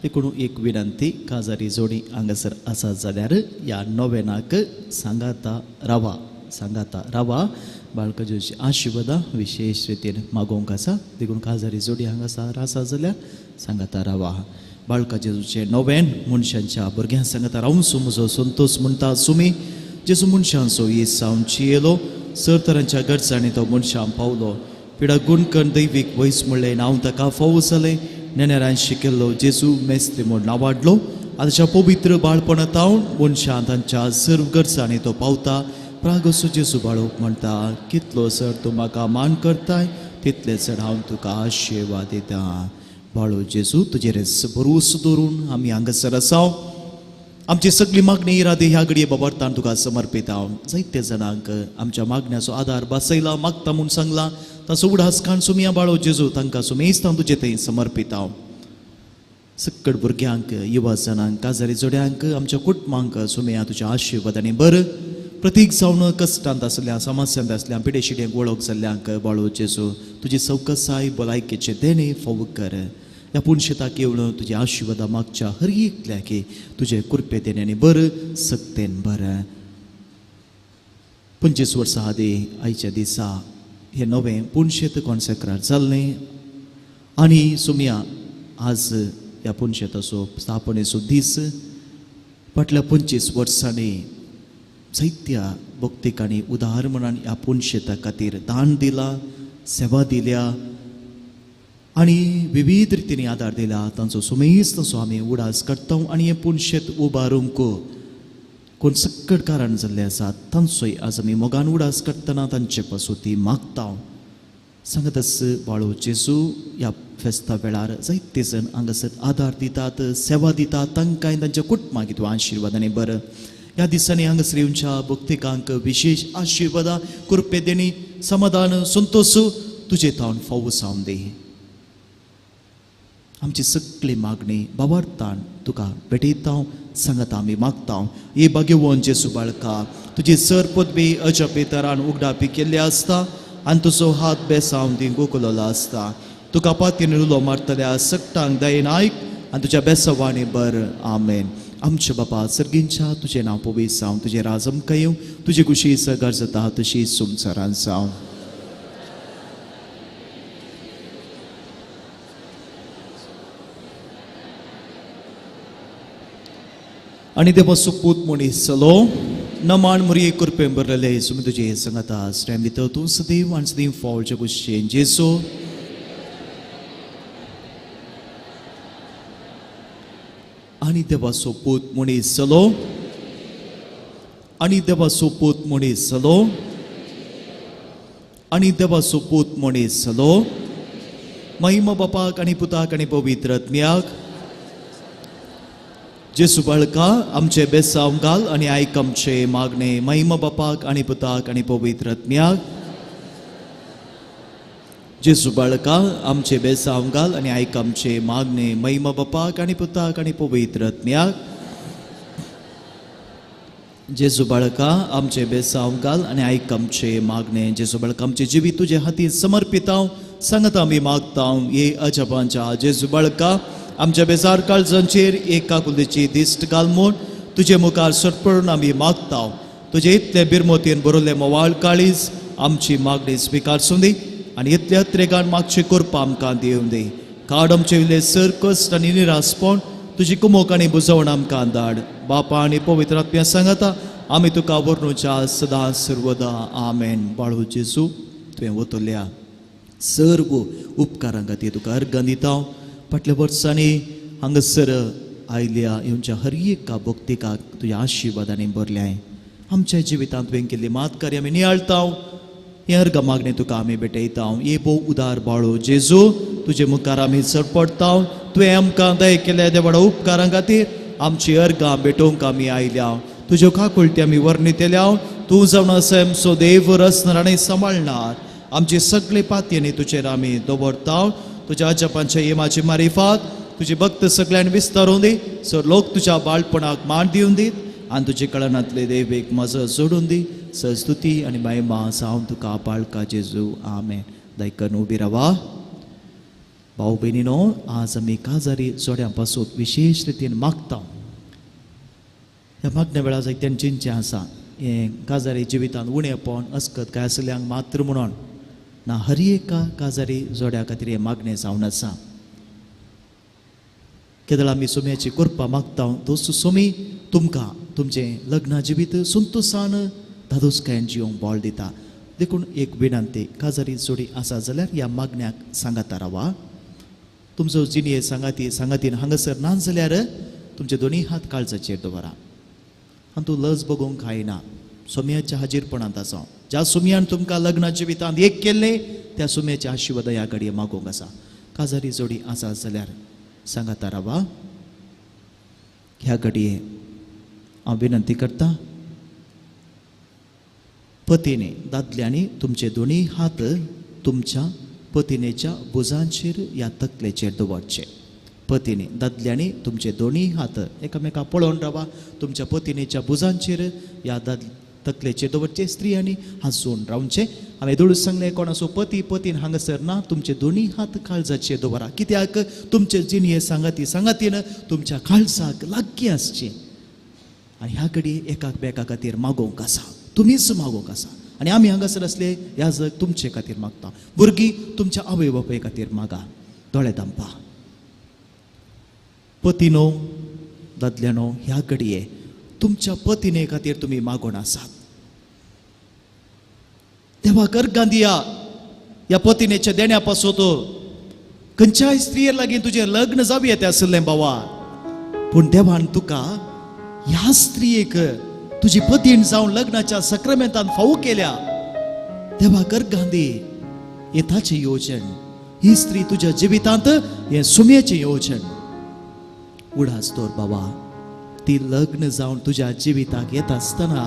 देखून एक विनंती, काजारी जोडी हांगासर आसा जाल्यार ह्या नोवेनाक सांगाता रावा. बाळकाजेची आशिर्वादां विशेष रितीन मागोवंक आसा. देखून काजारी जोडी हांगासर आसा जाल्यार सांगाता रावा. बाळकाजेचें नोवेन मनशांच्या भुरग्यां सांगाता रावून म्हजो संतोष म्हणटा सुमी जेजू मनशांचो येस जावन चियेलो. सर तरांच्या गरजांनी तो मनशां पावलो. पिडा गुणकण दैवीक वयस म्हणलें हांव ताका फावो जालें. नेनेरान शिकिल्लो जेजू मेस्त्री म्हूण नांवाडलो. आतांच्या पवित्र बाळपणांत मनशां तांच्या सर्व गरजांनी तो पावता. प्रागसो जेजू बाळोक म्हणटा, कितलो सर तूं म्हाका मान करताय तितले चड हांव तुका आशिर्वाद दिता. बाळो जेजू तुजेर भरोस दवरून आमी हांगासर आसा. आमची सगळी मागणी इरादे ह्या घडये बाबतींत तुका समर्पिता. जायते जाणांक आमच्या मागण्याचो आधार बसयला मागता म्हूण सांगला. ताचो उडास काण सुमिया बाळो जेजू तांकां सुमेस्तां तुजे थंय समर्पिता. सक्कड भुरग्यांक, युवा जनांक, काजारी जोड्यांक, आमच्या कुटुंबांक सुमिया तुज्या आशिर्वादांनी बरं. प्रत्येक जावन कश्टांत आसल्या, समस्यांत आसल्या, पिडेशिड्यांक वळख जाल्ल्यांक बाळो जेजू तुजी सवकसाय भलायकेचे देणे फावो कर. ह्या पुणशेताक येवन तुजे आशिर्वादा मागच्या हर एकल्याक तुजे कृपे देण्यानी बरं, सक्तेन बरं. 25 वर्सां आदी आयच्या दिसा हे नवें पुणशेत कॉन्सेक्राट जाल्लें आनी सुमिया आज ह्या पुणशेताचो स्थापनेचो दीस. फाटल्या 25 वर्सांनी जायत्या भक्तिकांनी उदाहरण म्हणून ह्या पुणशेता खातीर दान दिला, सेवा दिल्या आनी विविध रितींनी आदार दिला. तांचो सुमेस्त तसो आमी उडास काडटा आनी हें पुणशेत उबारूंक कोण सक्कड कारण जाल्ले आसात तांचोय आज आमी मोगान उडास काडटना तांचे पासून ती मागता. सांगतास बाळो जेजू ह्या फेस्ता वेळार जायते जण हांगासर आदार दितात, सेवा दितात. तांकांय तांच्या कुटुंबाक तूं आशिर्वादांनी बरं. ह्या दिसांनी हांगासर येवच्या भक्तिकांक विशेष आशिर्वादां, कृपे देणी, समाधान, संतोष तुजे थावन फावो जावन दी. आमची सगळी मागणी बाबार्थान तुका भेटयता. सांगता आमी मागता. हे भाग्यवान जेजू बाळका, तुजी सर पदवी अजपेतरान उगडापी केल्ली आसता आनी तुजो हात बेसावन दी गोकुलला आसता. तुका पातीन उलो मारतल्या सक्तांक दयेन आयक आनी तुज्या बेसवाणी बर. आमेन. आमचे बापा सर्गींच्या तुजें नांव पवित्र जावं, तुजें राज आमकां येवं, तुजी कुशी सगार जाता तशी संवसारांत जावं. आनी देवा सुपूत मनीस चलो नमान मुरी कृपे बरलेले सुमी तुजे सांगता श्रेम दिता तूं सदैव आनी सदैव फावच्या कुशेन जेजू. आनी देवा सोपूत मनीस चलो आनी देवा सोपूत मनीस चलो आनी देवा सोपूत मनीस चलो. महिमा बापाक आनी पुताक आनी पवित्र आत्म्याक जेसू बाळका आमचे बेसांव घाल आनी आयक आमचे मागणे महिमा बापाक आनी पुताक आनी पवित्र आत्म्याक. जेसू बाळका आमचे बेसांव घाल आनी आयक आमचे मागणे महिमा बापाक आनी पुताक आनी पवित्र आत्म्याक. जेसू बाळका आमचे बेसांव घाल आनी आयक आमचे मागणे. जेसू बाळका आमचे जिवीत तुजे हातीन समर्पित हांव सांगता आमी मागता ये अजबांच्या. जेसू बाळका आमच्या बेजार काळजांचेर एक काकुलतेची दिश्ट घाल म्हूण तुजे मुखार सरपडून आमी मागता. तुजे इतले बिरमोतीन बरोले मोवाळ काळीज आमची मागणी स्विकारसूं दी आनी इतले त्रेगान मागचे करपा आमकां दिवं दी. काड आमचे विले सर कश्ट आनी निरासपण तुजी कुमोक आनी बुजवण आमकां धाड. बापा आनी पवित्र आत्म्या सांगता आमी तुका वर्णुच्या सदां सर्वदा आमेन. बाळू जेजू तुवें वतल्या सर्व उपकारां खातीर तुका अर्गां दिता. फाटल्या वर्सांनी हांगासर आयल्या येवच्या हर एका भक्तिकाक तुज्या आशिर्वादांनी भरल्याय. आमच्या जिवितांत तुवें केल्ली मातकारी आमी नियाळटा. हे अर्ग मागणे तुका आमी भेटयता. ये भोव उदार बाळो जेजू तुजे मुखार आमी सरपडटा. तुवें आमकां दय केल्या देवाडा उपकारां खातीर आमची अर्गां भेटोवंक आमी आयल्या. तुज्यो काकुळटी आमी वर्णितल्या. तूं जावन असो सो देव रचणार आनी सांबाळणार. आमची सगळी पातयेनी तुजेर आमी दवरता. तुज्या अजपांच्या येमाची मारिफात तुजे भक्त सगळ्यांनी विस्तारूं दी. सर लोक तुज्या बाळपणाक मान दिवन दीत आनी तुजे कळनांतले देवेक मजो जोडून दी. सर स्तुती आनी महिमा जावं तुका बाळका जेजू आमेन. दायकन उबी रावा. भाऊ भयणीनो आज आमी काजारी जोड्यां पासून विशेष रितीन मागता. ह्या मागण्या वेळार जायत्यान चिंतचें आसा. हें काजारी जिवितांत उणेंपण अस्कत काय आसल्यांक मात्र म्हणून ना हर एका काजारी जोड्या खातीर हें मागणें जावन आसा. केदळ आमी सोम्याची करपा मागता. तो सोमी तुमकां तुमचें लग्ना जिवीत संतोशान धादोसकायेन जिवंक बळ दिता. देखून एक विनंती काजारी जोडी आसा जाल्यार ह्या मागण्याक सांगाता रावा. तुमचो जिणये सांगातीन हांगासर ना जाल्यार तुमचे दोनी हात काळजाचेर दवरा. आनी तूं लज बगोवंक खायना. सोम्याच्या हाजीरपणांत आसा. ज्या सुमयान तुमकां लग्ना जिवितांत एक केल्लें त्या सुमयाच्या आशिर्वाद ह्या घडये मागोवंक आसा. काजारी जोडी आसा जाल्यार सांगाता रावा. ह्या घडये हांव विनंती करता पतीने दादल्यांनी तुमचे दोनी हात तुमच्या पतिनेच्या भुजांचेर या तकलेचेर दवरचे. पतीने दादल्यांनी तुमचे दोनी हात एकामेका पळोवन रावा. तुमच्या पतिनेच्या भुजांचेर या तकलेचेर दवरचे. स्त्रियांनी हांसून रावचे. हांवें दोळूच सांगलें कोणाचो पतीन हांगासर ना तुमचे दोनी हात काळजाचेर दवरा. कित्याक तुमचे जिणये सांगातीन तुमच्या काळजाक लागीं आसची. आनी ह्या घडये एकाक बेका खातीर मागोवंक आसा. तुमीच मागोवंक आसा. आनी आमी हांगासर असले याजक तुमचे खातीर मागता. भुरगीं तुमच्या आवय बापाय खातीर मागा. दोळे धांपा. पतीनो दादल्यानो ह्या घडये तुमच्या पतिने खातीर तुमी मागोन आसात. देवाक अर्गां दिया. ह्या पतिनेच्या देण्या पासून तो खंयच्याय स्त्रिये लागीं तुजें लग्न जावं येता आसलें बाबा. पूण देवान तुका ह्या स्त्रियेक तुजी पतीन जावन लग्नाच्या सक्रामेंतान फावो केल्या. देवाक अर्गां दी. हें ताचें येवजण. ही स्त्री तुज्या जिवितांत हें सुमयेचें येवजण. उडास दवर बाबा. ती लग्न जावन तुज्या जिविताक येता आसतना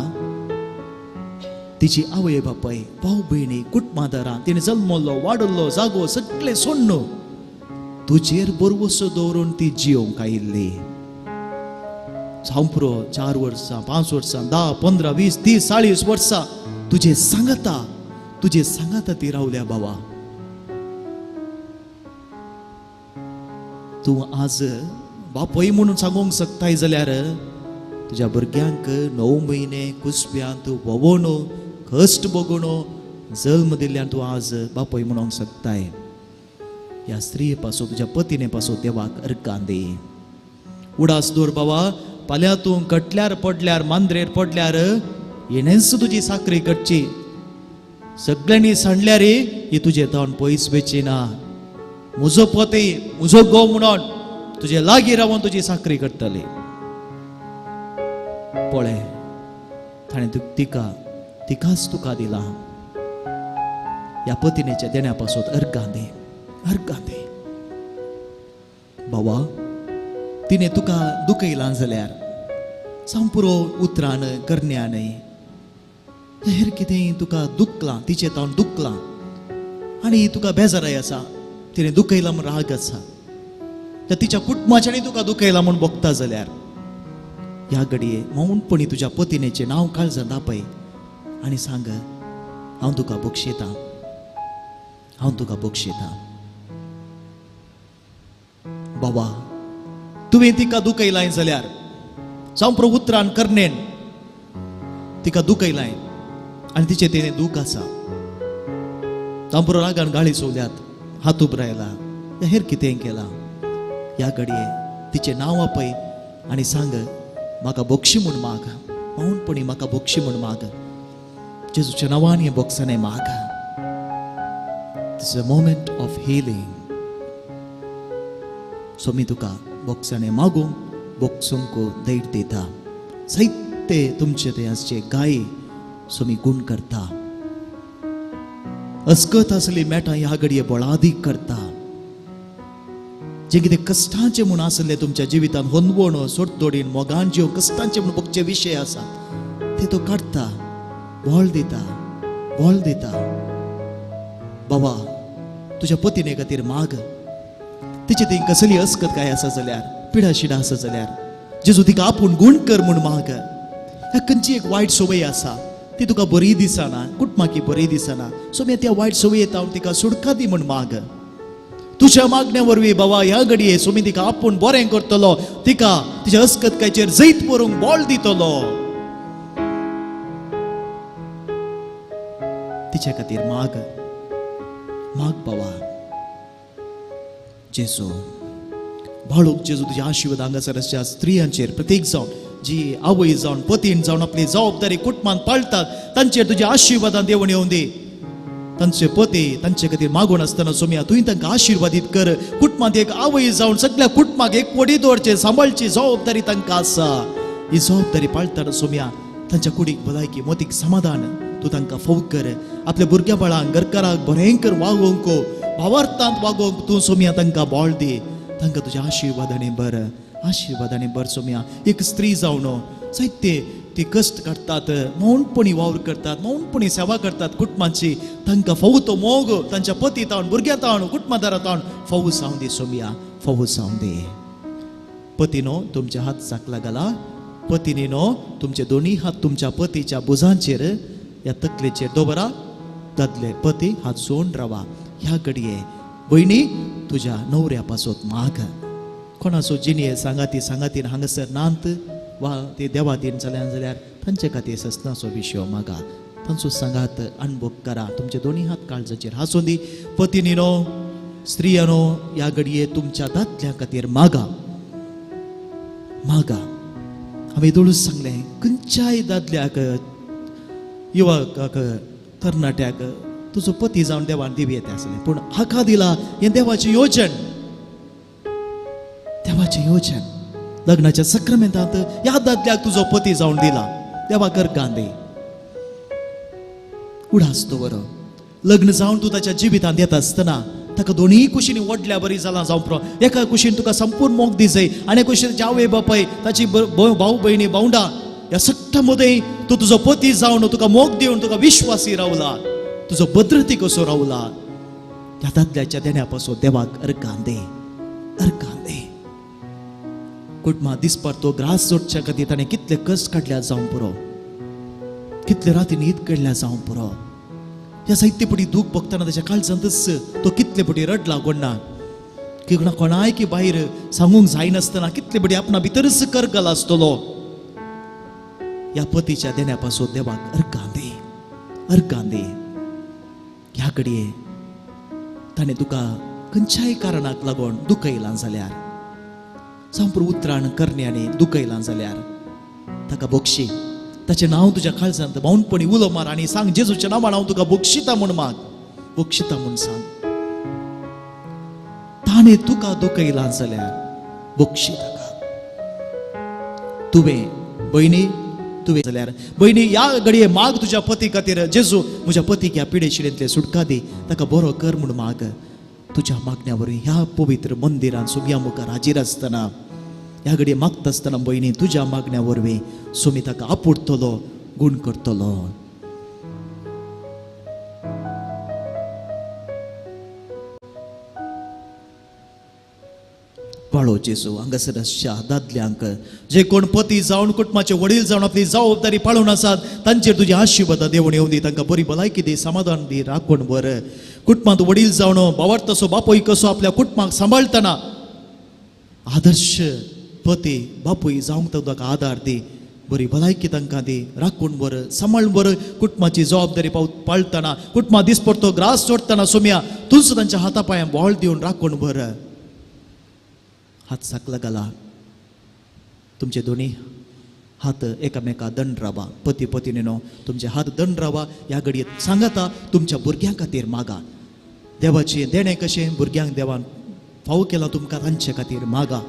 तिची आवय बापाय भाव भयणी कुटुंबादारां तिणें जल्मलो वाडलो जागो सगळें सोडून तुजेर बरवसो दवरून ती जिवंक आयिल्ली. जावं पुरो 4 वर्सां 5 वर्सां 10 15 20 30 40 वर्सां तुजे सांगाता ती रावल्या बाबा. तूं आज बापय म्हणून सांगूंक शकताय जाल्यार तुज्या भुरग्यांक 9 म्हयने कुसब्यांत वोवोन कश्ट बगून जल्म दिल्ल्यान तूं आज बापय म्हणूंक शकताय. ह्या स्त्रिये पासून तुज्या पतिने पासून देवाक अर्गां दी. उडास दवर बाबा. फाल्यां तूं कटल्यार पडल्यार मांद्रेर पडल्यार येणेच तुजी साखरी कटची. सगळ्यांनी सांडल्यार ही तुजे तोंड पयस वेचीना. म्हजो पती म्हजो घोव म्हणून तुजे लागीं रावन तुजी साखरी करतली. पळय ताणें तिकाच तुका दिला. ह्या पतिनेच्या देण्या पासून अर्गां दे. बाबा तिने तुका दुखयलां जाल्यार जावं पुरो उतरान करण्यान हेर कितें तुका दुखलां तिचे तोंड दुखलां आनी तुका बेजाराय आसा तिने दुखयलां म्हूण राग आसा तिच्या कुटुंबाच्यांनी तुका दुखयलां म्हूण बगता जाल्यार ह्या घडये मौनपणी तुज्या पत्नीचें नांव काळजांत आपय आनी सांग हांव तुका बक्षितां हांव तुका बक्षितां बाबा तुवें तिका दुखयलां जाल्यार जावं पुरो उतरान करनेन तिका दुखयलां आनी तिचें तेणें दूख आसा जावं पुरो रागान गाळी चोवल्यात हात उबरायला हेर कितें केलां ह्या घडये तिचें नांव आपय आनी सांग म्हाका बक्षी म्हूण माग मौनपणी म्हाका बक्षी म्हूण माग जेजूच्या नांवान हें बक्षाने माग it's a moment of healing so मी तुका बक्षाने मागूंक बक्षूंक दैट दिता साहित्य तुमचे ते आसचे गाय सो मी गुण करता अस्कत असली मेटां ह्या घडये बळादीक करता जे कितें कश्टांचे म्हूण आसले तुमच्या जिवितांत होनवण सोडतोडीन मोगान ज्यो कश्टांचे म्हूण बगचे विशय आसात ते तो काडटा बोळ दिता बाबा तुज्या पत्नी खातीर माग तिचे ती कसली अस्कत काय आसा जाल्यार पिडा शिडा आसा जाल्यार जेजू तिका आपूण गुण कर म्हूण माग ह्या खंयची एक वायट संवय आसा ती तुका बरी दिसना कुटुंबाकी बरी दिसना सो मी त्या वायट संवयेत हांव तिका सुटका दी म्हूण माग तुझ्या मागण्या वरवीं बाबा ह्या घडये सोमी तिका आपूण बरें करतलो तिका तिच्या अस्कतकायचेर जैत परूंक बोळ दितलो तिच्या खातीर माग बाबा जेजू भाळूक जेजू तुझ्या आशिर्वाद हांगासर आसच्या स्त्रियांचेर प्रत्येक जावन जी आवय जावन पतीन जावन आपली जबाबदारी कुटुंबांत पाळटात तांचेर तुज्या आशिर्वादान देवण येवं दी तांचे पती तांचे खातीर मागून आसतना सोम्या तुवें तांकां आशिर्वादीत कर कुटुंबांत एक आवय जावन सगळ्या कुटुंबाक एक वडी दवरचे सांबाळची जबाबदारी तांकां आसा ही जबाबदारी पाळतना सोम्या तांच्या कुडीक भलायकी मोतीक समाधान तूं तांकां फावो कर आपल्या भुरग्या बाळांक घरकाराक बरें कर वागोवंक भावार्थांत वागोवंक तूं सोम्या तांकां बोळ दी तांकां तुज्या आशिर्वादांनी बर सोम्या एक स्त्री जावन साहित्य ती कश्ट काडटात मौनपणी वावर करतात मौनपणी सेवा करतात कुटुंबाची तांकां फावो तो मोग तांच्या पती तावन भुरग्यां तावन कुटुंबादारा तावन फावो जावं दी सोम्या फावो जावं दी पतीनो तुमचे हात चाकला घाला पत्नीनो तुमचे दोन्ही हात तुमच्या पतीच्या बुजांचेर या तकलेचेर दवरा दादले पती हात जोडून रावा ह्या घडये भयणी तुज्या न्हवऱ्या पासत माग कोणाचो जिणे सांगातीन हांगासर नांत वा ते देवातीन जाल्यार तांचे खातीर सस्नाचो विशय मागा तांचो सांगात अणभव करा तुमचे दोन्ही हात काळजाचेर हांसून दी पत्नीनो स्त्रियानो ह्या घडये तुमच्या दादल्या खातीर मागा हांवें दोळूच सांगलें खंयच्याय दादल्याक युवकाक तरणाट्याक तुजो पती जावन देवान दिवी येता आसलें पूण हाका दिला हें देवाचें योजन लग्नाच्या सक्रामेंतांत ह्या दादल्याक तुजो पती जावन दिला देवा कर गांधी उडास तो बरो लग्न जावन तूं ताच्या जिवितांत येता आसतना ताका दोन्ही कुशीनी ओडल्या बरी जालां जावं पुरो एका कुशीन तुका संपूर्ण मोग दी जाय आनी कुशीन जावय बापाय ताची भाऊ भयणी भावंडा ह्या सगळ्या मदें तूं तुजो पती जावन तुका मोग दिवन तुका विश्वासी रावला तुजो भद्रती कसो रावला ह्या दादल्याच्या देण्या पासून देवाक अर्गां दे कुटुंबांत दिसपार तो ग्रास जोडच्या खातीर ताणें कितले कश्ट काडल्या जावं पुरो कितले राती न्हीद काडल्या जावं पुरो ह्या साहित्यपटी दूख बघताना त्याच्या काळजांतच तो कितले पटी रडला कोणा की कोणाय की भायर सांगूंक जायनासतना कितले पटी आपणा भितरच करगल आसतलो ह्या पतीच्या देण्या पासून देवाक अर्गां दे ह्या घडये ताणें तुका खंयच्याय कारणाक लागून दुखयलां जाल्यार संपूर्ण उतराण करण्याने दुखयलां जाल्यार ताका बक्षी ताचें नांव तुज्या काळजांत मौनपणी उलो मार आनी सांग जेजूच्या नांवान हांव तुका बक्षिता म्हूण माग बक्षिता म्हूण सांग ताणें तुका दुखयलां जाल्यार बक्षी ताका तुवें भयणी जाल्यार भयणी ह्या घडये माग तुज्या पती खातीर जेजू म्हज्या पतीक ह्या पिडे शिडेंतले सुटका दी ताका बरो कर म्हूण माग तुज्या मागण्या वरवीं ह्या पवित्र मंदिरांत सुमया मुखार हाजीर आसतना ह्या घडी मागता आसतना भयणी तुज्या मागण्या वरवीं सोमी ताका आपुडतलो गूण करतलो. बाळो जेजू हांगासर आसच्या दादल्यांक जे कोण पती जावन कुटुंबाचे वडील जावन आपली जबाबदारी पाळून आसात तांचेर तुजी आशिर्वाद देवून येवं दी. तांकां बरी भलायकी दी, समाधान दी, राखण बर. कुटुंबांत वडील जावन भावार्थ असो बापूय कसो आपल्या कुटुंबाक सांबाळतना आदर्श पती बापूय जावंक ताका आदार दी. बरी भलायकी तांकां दी, राखण बर, सांबाळून बर. कुटुंबाची जबाबदारी पाळतना कुटुंबा दिसपडतो ग्रास सोडतना सोम्या तूंच तांच्या हाता पांयां बोळ दिवन राखण बर. हात साकला घाला, तुमचे दोन्ही हात एकामेका दंड रावा. पती पत्नीनो तुमचे हात दंड रावा. ह्या घडयेंत सांगाता तुमच्या भुरग्यां खातीर मागा. देवाचे देणे कशें भुरग्यांक देवान फावो केला तुमकां तांचे खातीर मागा.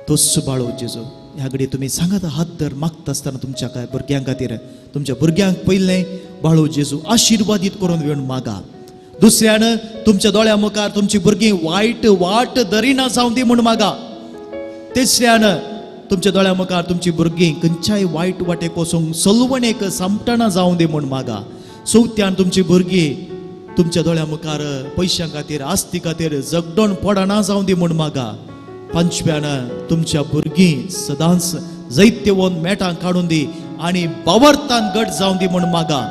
तोच बाळो जेजू ह्या घडये तुमी सांगाता हात धर मागता आसतना तुमच्या काय भुरग्यां खातीर तुमच्या भुरग्यांक पयलें बाळो जेजू आशिर्वादीत करून घेवन मागा. दुसऱ्यान तुमच्या दोळ्या मुखार तुमची भुरगीं वायट वाट धरिना जावं दी म्हूण मागा. तिसऱ्यान तुमच्या दोळ्या मुखार तुमची भुरगीं खंयच्याय वायट वाटेक वचूंक सलवणेक सामटना जावं दी म्हूण मागा. चवथ्यान तुमची भुरगीं तुमच्या दोळ्या मुखार पयशां खातीर आस्ती खातीर जगडोन पडना जावं दी म्हूण मागा. पंचव्यान तुमच्या भुरगीं सदांच जैत्य वोन मेटां काडून दी आनी बावर्तान घट जावं दी म्हूण मागा.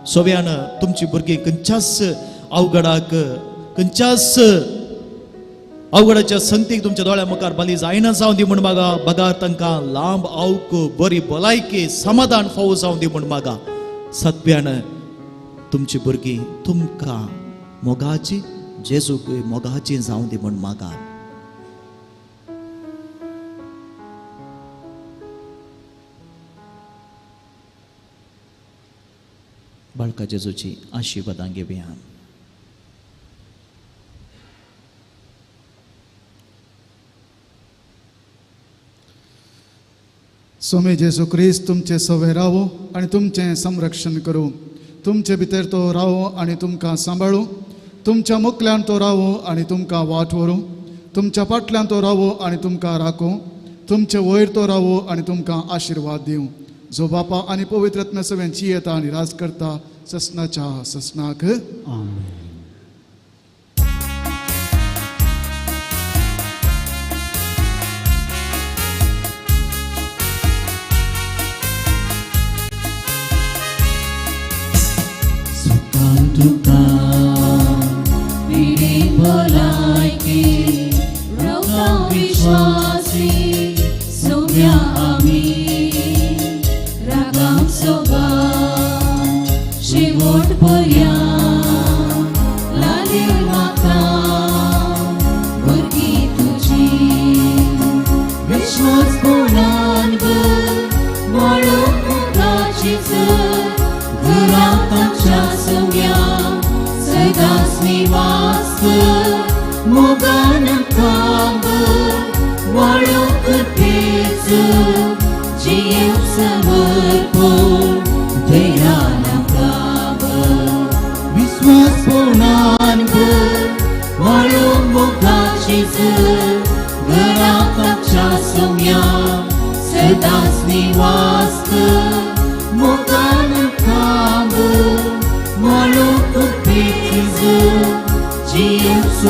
सव्यान तुमची भुरगीं खंयच्याच अवघडाक खंयच्याच अवघडाच्या संगतीक तुमच्या दोळ्या मुखार बली जायना जावं दी म्हूण मागा. बगार तांकां लांब आवक बरी भलायकी समाधान फावो जावं दी म्हूण मागा. सातव्यान तुमची भुरगीं तुमकां मोगाची जेजूक मोगाची जावं दी म्हूण मागा. बाळका जेजूची आशिर्वादां घेवया. स्वामी जेजू क्रिस्त तुमचे सवे रावो आनी तुमचें संरक्षण करूं. तुमचे भितर तो रावो आनी तुमकां सांबाळूं. तुमच्या मुखल्यान तो रावो आनी तुमकां वाट व्हरूं. तुमच्या फाटल्यान तो रावो आनी तुमकां राखूं. तुमचे वयर तो रावो आनी तुमकां आशिर्वाद दिवं. जो बापा आनी पवित्र आत्म्या सगळ्यांची येता आनी राज करता ससनाच्या ससनाक. आमेन. Jesus,